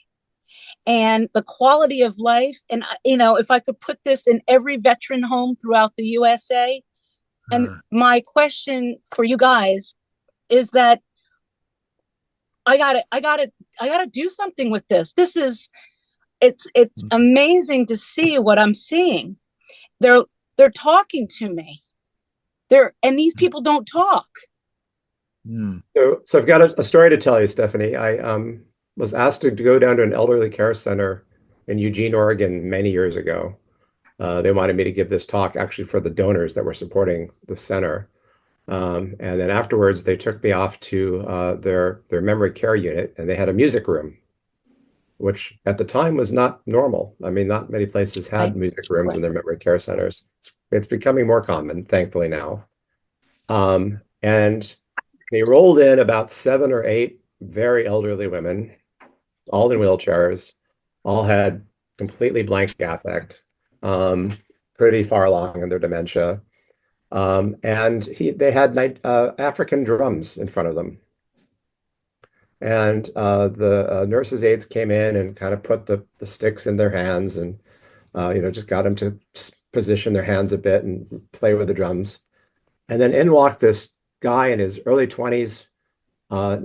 And the quality of life. And, if I could put this in every veteran home throughout the USA. And my question for you guys is that I gotta do something with this. It's amazing to see what I'm seeing. They're talking to me. And these people don't talk. So I've got a story to tell you, Stephanie. I was asked to go down to an elderly care center in Eugene, Oregon, many years ago. They wanted me to give this talk actually for the donors that were supporting the center. And then afterwards, they took me off to their memory care unit, and they had a music room, which at the time was not normal. I mean, not many places had music rooms in their memory care centers. It's becoming more common, thankfully, now. And they rolled in about 7 or 8 very elderly women, all in wheelchairs, all had completely blank affect, pretty far along in their dementia. And they had African drums in front of them. And the nurses' aides came in and kind of put the sticks in their hands and, just got them to position their hands a bit and play with the drums. And then in walked this guy in his early 20s.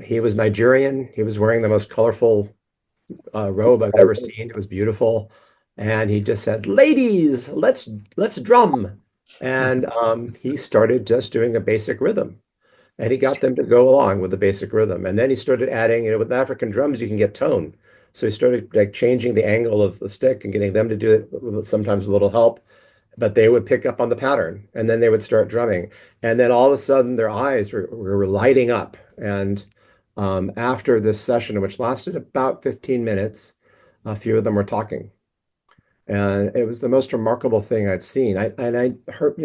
He was Nigerian. He was wearing the most colorful robe I've ever seen. It was beautiful. And he just said, "Ladies, let's drum." And he started just doing a basic rhythm. And he got them to go along with the basic rhythm. And then he started adding, with African drums, you can get tone. So he started like changing the angle of the stick and getting them to do it with sometimes a little help, but they would pick up on the pattern, and then they would start drumming. And then all of a sudden their eyes were lighting up. And after this session, which lasted about 15 minutes, a few of them were talking. And it was the most remarkable thing I'd seen. I heard,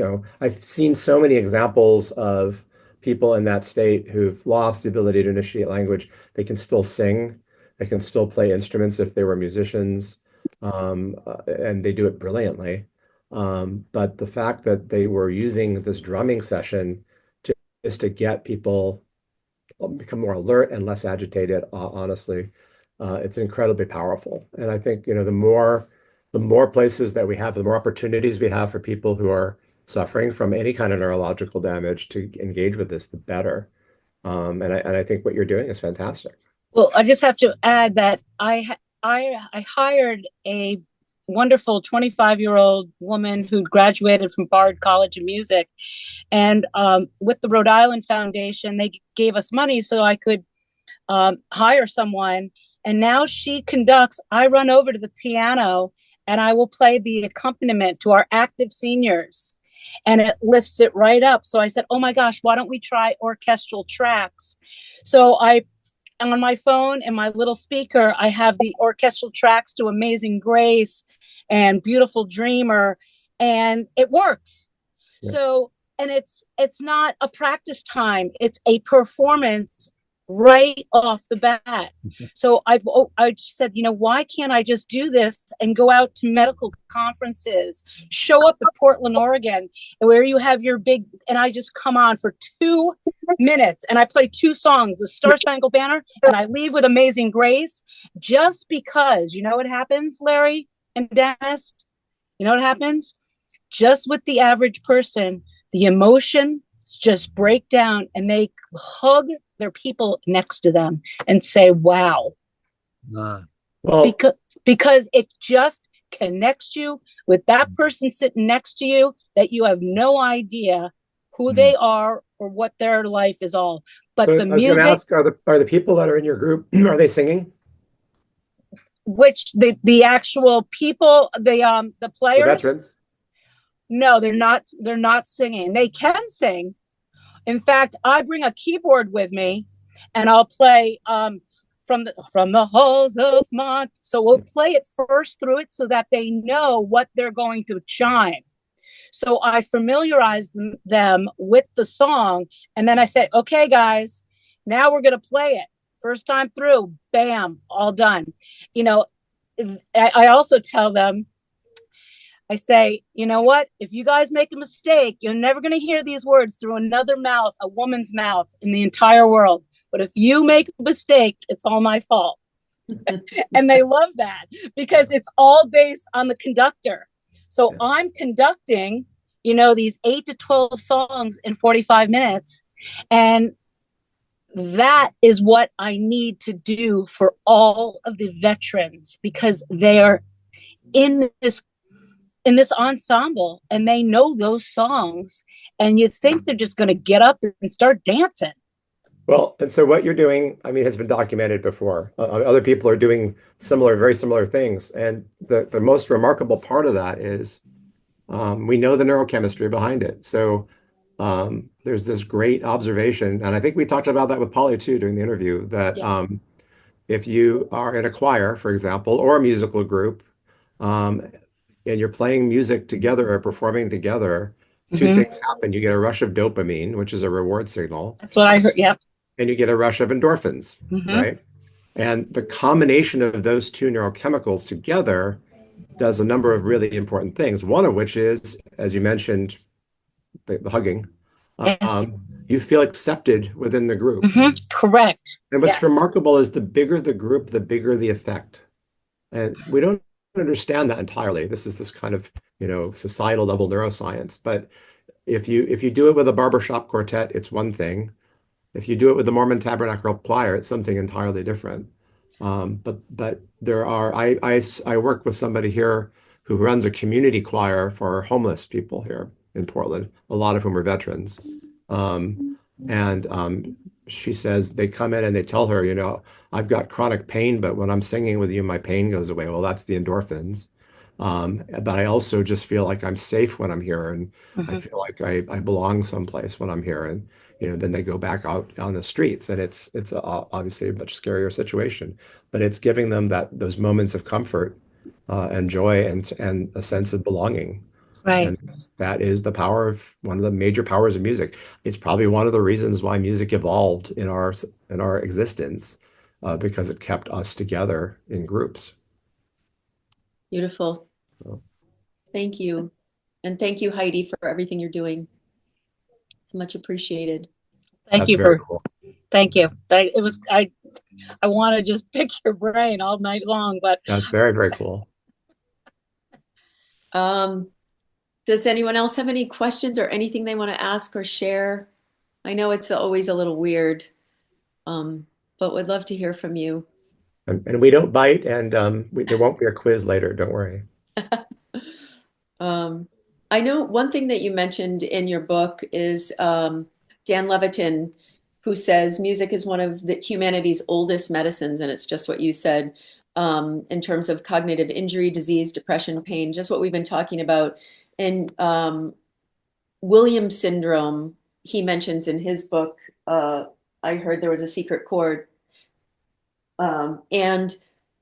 I've seen so many examples of people in that state who've lost the ability to initiate language. They can still sing, they can still play instruments if they were musicians, and they do it brilliantly. But the fact that they were using this drumming session just to get people become more alert and less agitated, honestly, it's incredibly powerful. And I think, the more places that we have, the more opportunities we have for people who are suffering from any kind of neurological damage to engage with this, the better. And I think what you're doing is fantastic. Well, I just have to add that I hired a wonderful 25-year-old woman who graduated from Bard College of Music. And with the Rhode Island Foundation, they gave us money so I could hire someone. And now she conducts, I run over to the piano and I will play the accompaniment to our active seniors. and it lifts it right up. So I said, oh my gosh, why don't we try orchestral tracks? So I, on my phone and my little speaker, I have the orchestral tracks to Amazing Grace and Beautiful Dreamer, and it works. Yeah. So, and it's not a practice time, it's a performance right off the bat. So I said, why can't I just do this and go out to medical conferences, show up at Portland, Oregon, where you have your big, and I just come on for 2 minutes and I play 2 songs, the Star Spangled Banner, and I leave with Amazing Grace, just because, what happens, Larry and Dennis? You know what happens? Just with the average person, the emotions just break down and they hug their people next to them and say, wow. Well, because it just connects you with that person sitting next to you that you have no idea who they are or what their life is all. But so the I was going music, to ask, are the people that are in your group, are they singing? which the actual people, the The players, veterans? no, they're not singing. They can sing. In fact, I bring a keyboard with me and I'll play from the halls of Mont. So we'll play it first through it so that they know what they're going to chime. So I familiarize them with the song. And then I say, okay, guys, now we're going to play it. First time through, bam, all done. I also tell them, I say, you know what? If you guys make a mistake, you're never going to hear these words through another mouth, a woman's mouth in the entire world. But if you make a mistake, it's all my fault. And they love that because it's all based on the conductor. So I'm conducting, these 8 to 12 songs in 45 minutes. And that is what I need to do for all of the veterans because they're in this ensemble and they know those songs, and you think they're just going to get up and start dancing. Well, and so what you're doing, has been documented before. Other people are doing very similar things. And the most remarkable part of that is we know the neurochemistry behind it. So there's this great observation, and I think we talked about that with Polly too during the interview, that Yes. If you are in a choir, for example, or a musical group, and you're playing music together or performing together, two things happen. You get a rush of dopamine, which is a reward signal. That's what I heard. Yeah. And you get a rush of endorphins, right? And the combination of those two neurochemicals together does a number of really important things. One of which is, as you mentioned, the hugging. Yes. You feel accepted within the group. Correct. And what's Yes. remarkable is the bigger the group, the bigger the effect. And we don't understand that entirely. This is this kind of, societal level neuroscience. But if you do it with a barbershop quartet, it's one thing. If you do it with the Mormon Tabernacle Choir, it's something entirely different. But there are, I work with somebody here who runs a community choir for homeless people here in Portland, a lot of whom are veterans. And she says they come in and they tell her, I've got chronic pain, but when I'm singing with you, my pain goes away. Well, that's the endorphins. But I also just feel like I'm safe when I'm here, and I feel like I belong someplace when I'm here. And then they go back out on the streets, and it's obviously a much scarier situation, but it's giving them those moments of comfort and joy and a sense of belonging. Right. And that is the power of one of the major powers of music. It's probably one of the reasons why music evolved in our existence, because it kept us together in groups. Beautiful. Thank you. And thank you, Heidi, for everything you're doing. It's much appreciated. Thank That's you very for, cool. thank you. I want to just pick your brain all night long, but That's very, very cool. Does anyone else have any questions or anything they want to ask or share? I know it's always a little weird, but would love to hear from you. And we don't bite, and there won't be a quiz later. Don't worry. I know one thing that you mentioned in your book is Dan Levitin, who says music is one of humanity's oldest medicines, and it's just what you said in terms of cognitive injury, disease, depression, pain, just what we've been talking about. And Williams syndrome, he mentions in his book, I heard there was a secret chord. And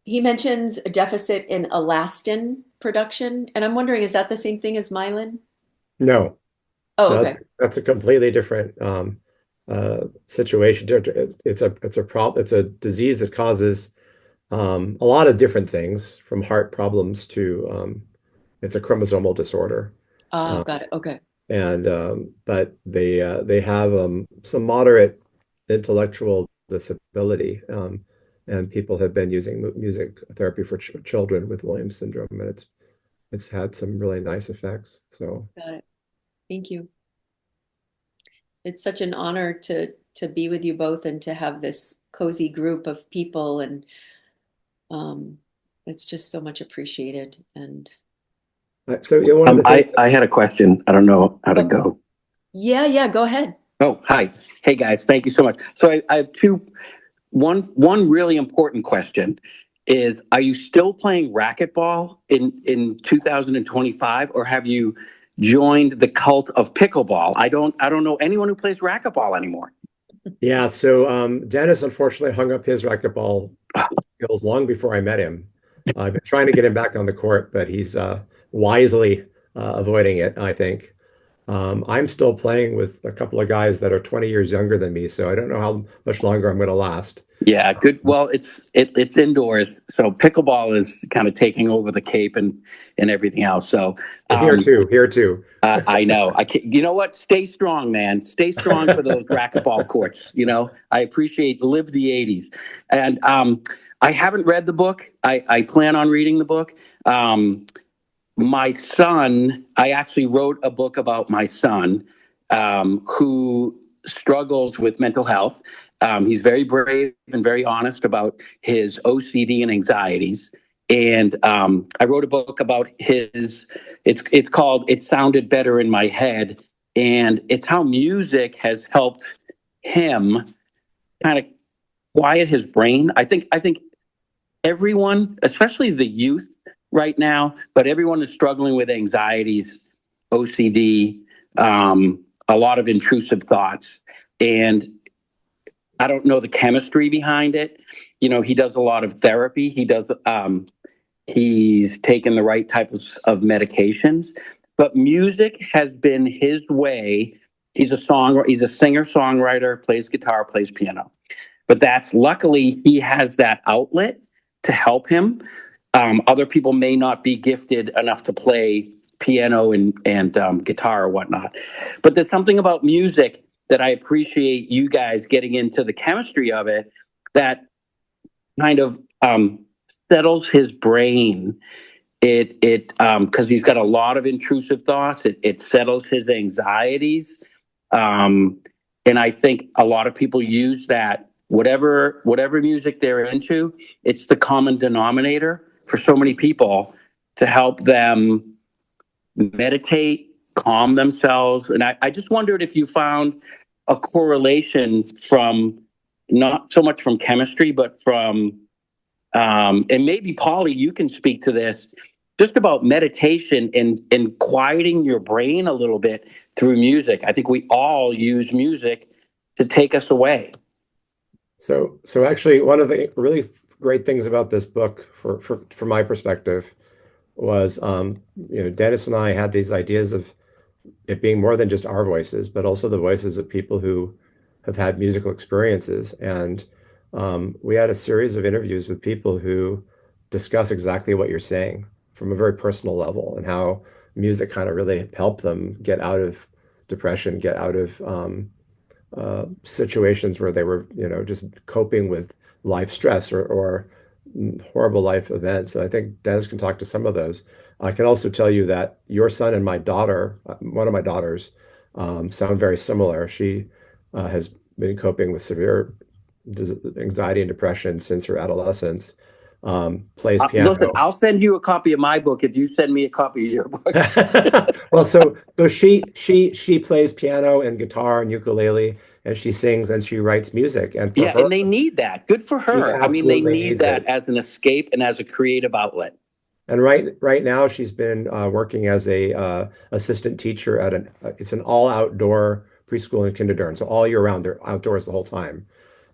he mentions a deficit in elastin production. And I'm wondering, is that the same thing as myelin? No, Oh, no, okay. that's a completely different situation. It's a disease that causes a lot of different things, from heart problems to it's a chromosomal disorder. Oh, Uh, got it. Okay. and But they have some moderate intellectual disability, and people have been using music therapy for children with Williams syndrome, and it's had some really nice effects. So Got it. Thank you. It's such an honor to be with you both and to have this cozy group of people, and um, it's just so much appreciated. And so yeah, one of the things. I had a question. I don't know how to oh, go. yeah, go ahead. Oh, hi. Hey, guys. Thank you so much. So I have two. One really important question is: are you still playing racquetball in 2025, or have you joined the cult of pickleball? I don't know anyone who plays racquetball anymore. Yeah, so Dennis unfortunately hung up his racquetball skills long before I met him. I've been trying to get him back on the court, but he's wisely avoiding it, I think. I'm still playing with a couple of guys that are 20 years younger than me, so I don't know how much longer I'm going to last. Yeah, good. Well, it's indoors, so pickleball is kind of taking over the Cape and everything else. So Here too. I know. I can, you know what? Stay strong, man. Stay strong for those racquetball courts. I appreciate live the '80s, and I haven't read the book. I plan on reading the book. My son, I actually wrote a book about my son, who struggles with mental health. He's very brave and very honest about his OCD and anxieties. And I wrote a book about his. It's called "It Sounded Better in My Head," and it's how music has helped him kind of quiet his brain. I think everyone, especially the youth right now, but everyone is struggling with anxieties, OCD, a lot of intrusive thoughts. And I don't know the chemistry behind it. He does a lot of therapy. He's taken the right types of medications, but music has been his way. He's he's a singer, songwriter, plays guitar, plays piano. But that's luckily he has that outlet to help him. Other people may not be gifted enough to play piano and guitar or whatnot. But there's something about music that I appreciate you guys getting into the chemistry of it that kind of settles his brain. It because he's got a lot of intrusive thoughts. It settles his anxieties, and I think a lot of people use that. Whatever music they're into, it's the common denominator for so many people to help them meditate, calm themselves. And I just wondered if you found a correlation from not so much from chemistry, but from and maybe Polly, you can speak to this just about meditation and quieting your brain a little bit through music. I think we all use music to take us away. So actually, one of the really great things about this book, from my perspective, was Dennis and I had these ideas of it being more than just our voices, but also the voices of people who have had musical experiences. And we had a series of interviews with people who discuss exactly what you're saying from a very personal level, and how music kind of really helped them get out of depression, get out of situations where they were, just coping with life stress or horrible life events. And I think Dennis can talk to some of those. I can also tell you that your son and my daughter, one of my daughters, sound very similar. She has been coping with severe anxiety and depression since her adolescence. Plays piano. Listen, I'll send you a copy of my book if you send me a copy of your book. Well, so she plays piano and guitar and ukulele, and she sings and she writes music. And for her, and they need that. Good for her. I mean, they need that as an escape and as a creative outlet. And right now she's been working as a assistant teacher at it's an all outdoor preschool and kindergarten. So all year round, they're outdoors the whole time.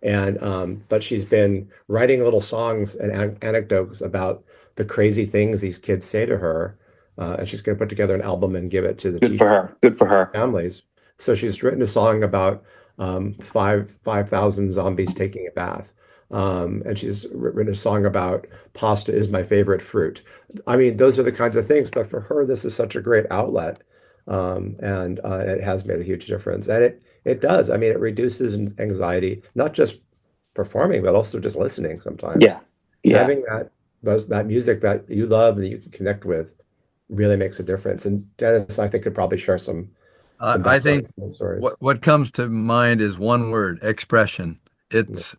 And but she's been writing little songs and anecdotes about the crazy things these kids say to her. And she's going to put together an album and give it to the Good for her. Good for her. families. So she's written a song about 5,000 zombies taking a bath. And she's written a song about pasta is my favorite fruit. I mean, those are the kinds of things. But for her, this is such a great outlet, and it has made a huge difference. And it does. I mean, it reduces anxiety, not just performing, but also just listening sometimes. Yeah. Yeah. Having that music that you love and that you can connect with really makes a difference. And Dennis, I think, could probably share some I think stories. what comes to mind is one word: expression. It's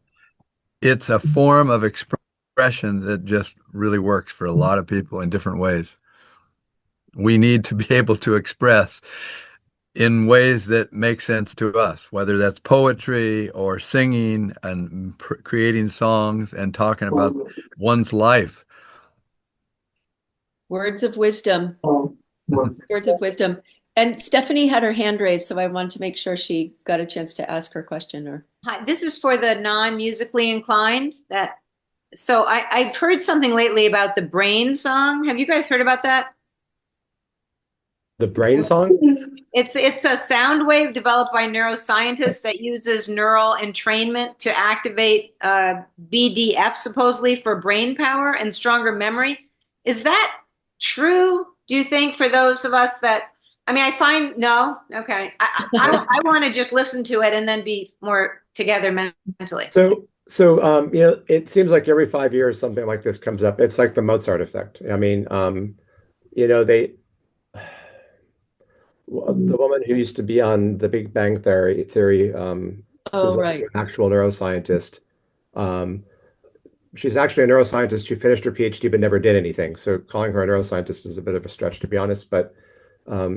a form of expression that just really works for a lot of people in different ways. We need to be able to express in ways that make sense to us, whether that's poetry or singing and creating songs and talking about one's life. Words of wisdom. Words of wisdom. And Stephanie had her hand raised, so I wanted to make sure she got a chance to ask her question. Or Hi, this is for the non-musically inclined. I've heard something lately about the brain song. Have you guys heard about that? The brain song? It's a sound wave developed by neuroscientists that uses neural entrainment to activate BDF supposedly for brain power and stronger memory. Is that true? Do you think for those of us that, I mean, I find, no, okay. I want to just listen to it and then be more together mentally. So you know, it seems like every 5 years something like this comes up. It's like the Mozart effect. I mean, you know, the woman who used to be on the Big Bang Theory, who's right. an actual neuroscientist. She's actually a neuroscientist who finished her PhD but never did anything. So calling her a neuroscientist is a bit of a stretch, to be honest. But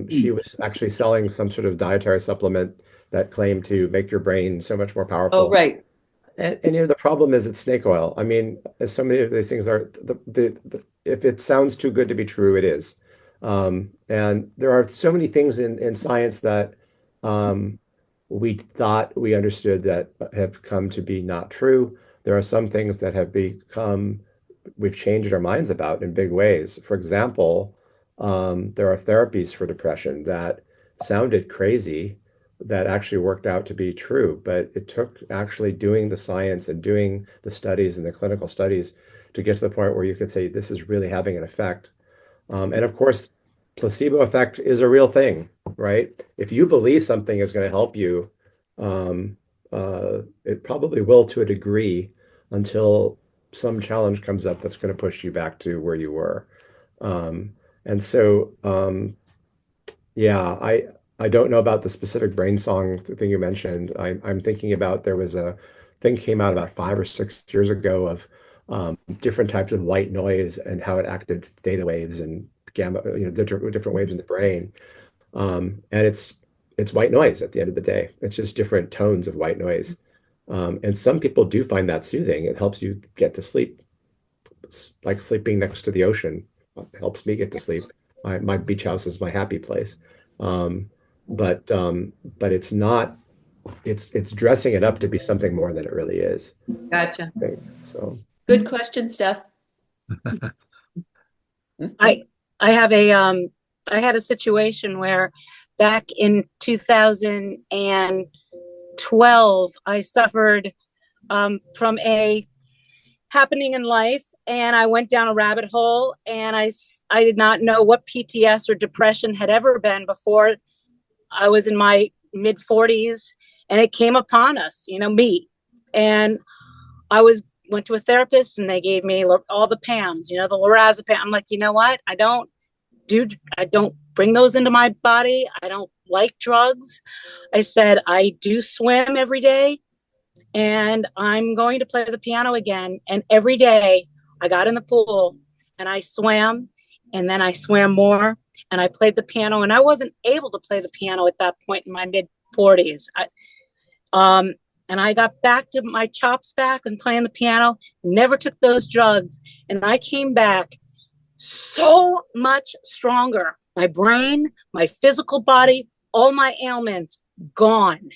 she was actually selling some sort of dietary supplement that claimed to make your brain so much more powerful. Oh, right. And you know, the problem is it's snake oil. I mean, as so many of these things are, if it sounds too good to be true, it is. And there are so many things in science that we thought we understood that have come to be not true. There are some things that have we've changed our minds about in big ways. For example, there are therapies for depression that sounded crazy that actually worked out to be true, but it took actually doing the science and doing the studies and the clinical studies to get to the point where you could say this is really having an effect. And of course, placebo effect is a real thing, right? If you believe something is going to help you, it probably will to a degree until some challenge comes up that's going to push you back to where you were. And so, yeah, I don't know about the specific brain song thing you mentioned. I'm thinking about there was a thing came out about 5 or 6 years ago of different types of white noise and how it acted theta waves and gamma, you know, different waves in the brain. And it's white noise at the end of the day. It's just different tones of white noise. And some people do find that soothing. It helps you get to sleep. It's like sleeping next to the ocean helps me get to sleep. My beach house is my happy place. But it's not. It's dressing it up to be something more than it really is. Gotcha. Okay, so Good question, Steph. I have I had a situation where back in 2012 I suffered from a happening in life, and I went down a rabbit hole, and I did not know what PTS or depression had ever been before. I was in my mid 40s and it came upon us, you know, me. And I went to a therapist and they gave me all the PAMs, you know, the lorazepam. I'm like, you know what? I don't bring those into my body. I don't like drugs. I said, I do swim every day and I'm going to play the piano again. And every day I got in the pool and I swam, and then I swam more and I played the piano, and I wasn't able to play the piano at that point in my mid 40s. And I got back to my chops back and playing the piano, never took those drugs. And I came back so much stronger. My brain, my physical body, all my ailments gone.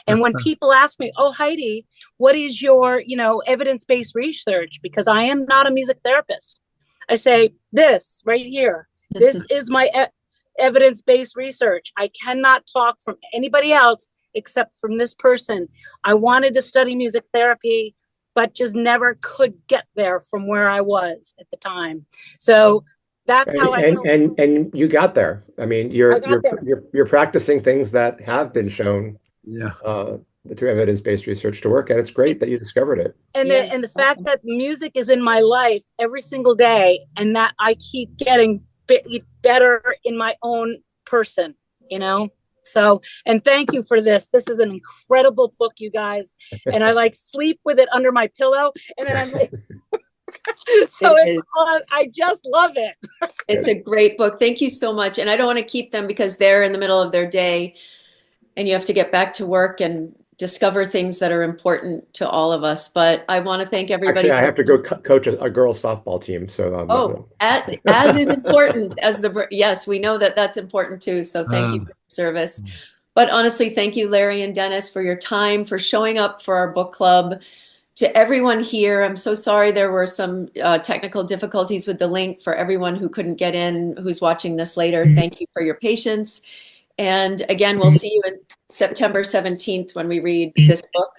And when people ask me, "Oh, Heidi, what is your, evidence-based research?" Because I am not a music therapist, I say, this right here. This is my evidence-based research. I cannot talk from anybody else except from this person. I wanted to study music therapy, but just never could get there from where I was at the time. So that's how I tell and you got there. I mean, I got there. you're practicing things that have been shown Yeah. through evidence-based research to work, and it's great that you discovered it. And the fact that music is in my life every single day, and that I keep getting better in my own person, So, and thank you for this. This is an incredible book, you guys. And I like sleep with it under my pillow, and then I'm like, so I just love it. It's a great book. Thank you so much. And I don't want to keep them because they're in the middle of their day and you have to get back to work and discover things that are important to all of us. But I want to thank everybody. Actually, I have to go coach a girls' softball team. So, as is important as yes, we know that that's important too. So thank you for your service. But honestly, thank you, Larry and Dennis, for your time, for showing up for our book club. To everyone here, I'm so sorry there were some technical difficulties with the link. For everyone who couldn't get in, who's watching this later, thank you for your patience. And again, we'll see you on September 17th when we read this book.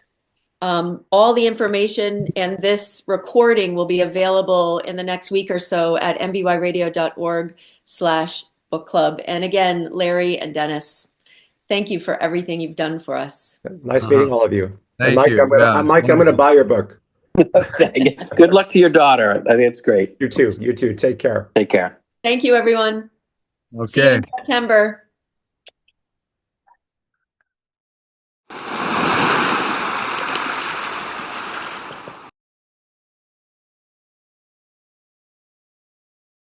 All the information and this recording will be available in the next week or so at mvyradio.org/book club. And again, Larry and Dennis, thank you for everything you've done for us. Nice meeting all of you. Thank Mike, you. Mike, I'm going to buy your book. Good luck to your daughter. I think it's great. You too. You too. Take care. Take care. Thank you, everyone. Okay. See you in September.